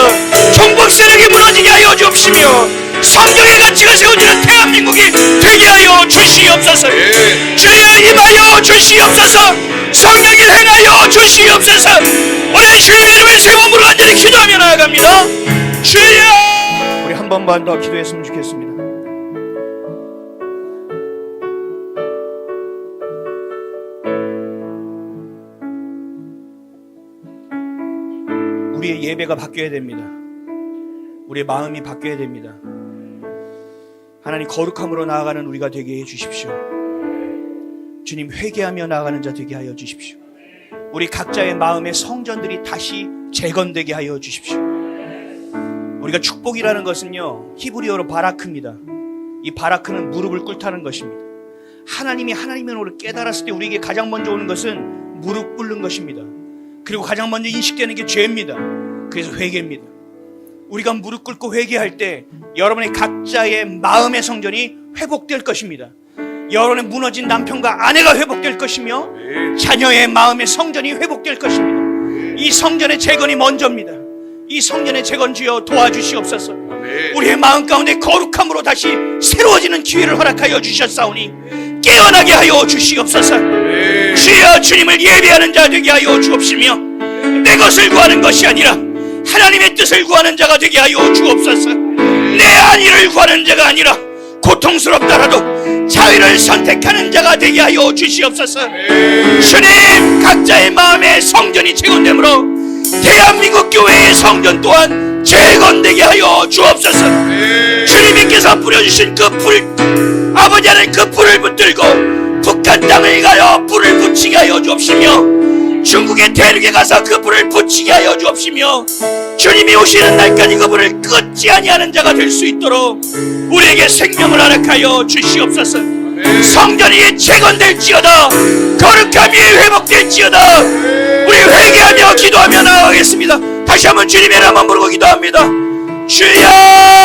[SPEAKER 1] 종북 세력이 무너지게 하여 주옵시며, 성경의 가치가 세워지는 대한민국 주시옵소서.
[SPEAKER 2] 네.
[SPEAKER 1] 주여 임하여 주시옵소서. 성령이 행하여 주시옵소서. 오늘 주님의 이름을 세움으로 간절히 기도하며 나아갑니다. 주여. 우리 한 번만 더 기도했으면 좋겠습니다. 우리의 예배가 바뀌어야 됩니다. 우리의 마음이 바뀌어야 됩니다. 하나님, 거룩함으로 나아가는 우리가 되게 해주십시오. 주님, 회개하며 나아가는 자 되게 하여 주십시오. 우리 각자의 마음의 성전들이 다시 재건되게 하여 주십시오. 우리가 축복이라는 것은요, 히브리어로 바라크입니다. 이 바라크는 무릎을 꿇다는 것입니다. 하나님이 하나님의 노를 깨달았을 때 우리에게 가장 먼저 오는 것은 무릎 꿇는 것입니다. 그리고 가장 먼저 인식되는 게 죄입니다. 그래서 회개입니다. 우리가 무릎 꿇고 회개할 때 여러분의 각자의 마음의 성전이 회복될 것입니다. 여러분의 무너진 남편과 아내가 회복될 것이며 자녀의 마음의 성전이 회복될 것입니다. 이 성전의 재건이 먼저입니다. 이 성전의 재건 주여 도와주시옵소서. 우리의 마음 가운데 거룩함으로 다시 새로워지는 기회를 허락하여 주셨사오니 깨어나게 하여 주시옵소서. 주여, 주님을 예배하는 자 되게 하여 주옵시며 내 것을 구하는 것이 아니라 하나님의 뜻을 구하는 자가 되게 하여 주옵소서. 내 안위를 구하는 자가 아니라 고통스럽더라도 자유를 선택하는 자가 되게 하여 주시옵소서. 주님, 각자의 마음의 성전이 재건되므로 대한민국 교회의 성전 또한 재건되게 하여 주옵소서. 주님께서 뿌려주신 그 불, 아버지 하나님 그 불을 붙들고 북한 땅을 가여 불을 붙이게 하여 주옵시며 중국의 대륙에 가서 그 불을 붙이게 하여 주옵시며 주님이 오시는 날까지 그 불을 끄지 아니하는 자가 될 수 있도록 우리에게 생명을 허락하여 주시옵소서. 성전이 재건될지어다, 거룩함이 회복될지어다. 우리 회개하며 기도하며 나아가겠습니다. 다시 한번 주님의 이름만 부르고 기도합니다. 주여,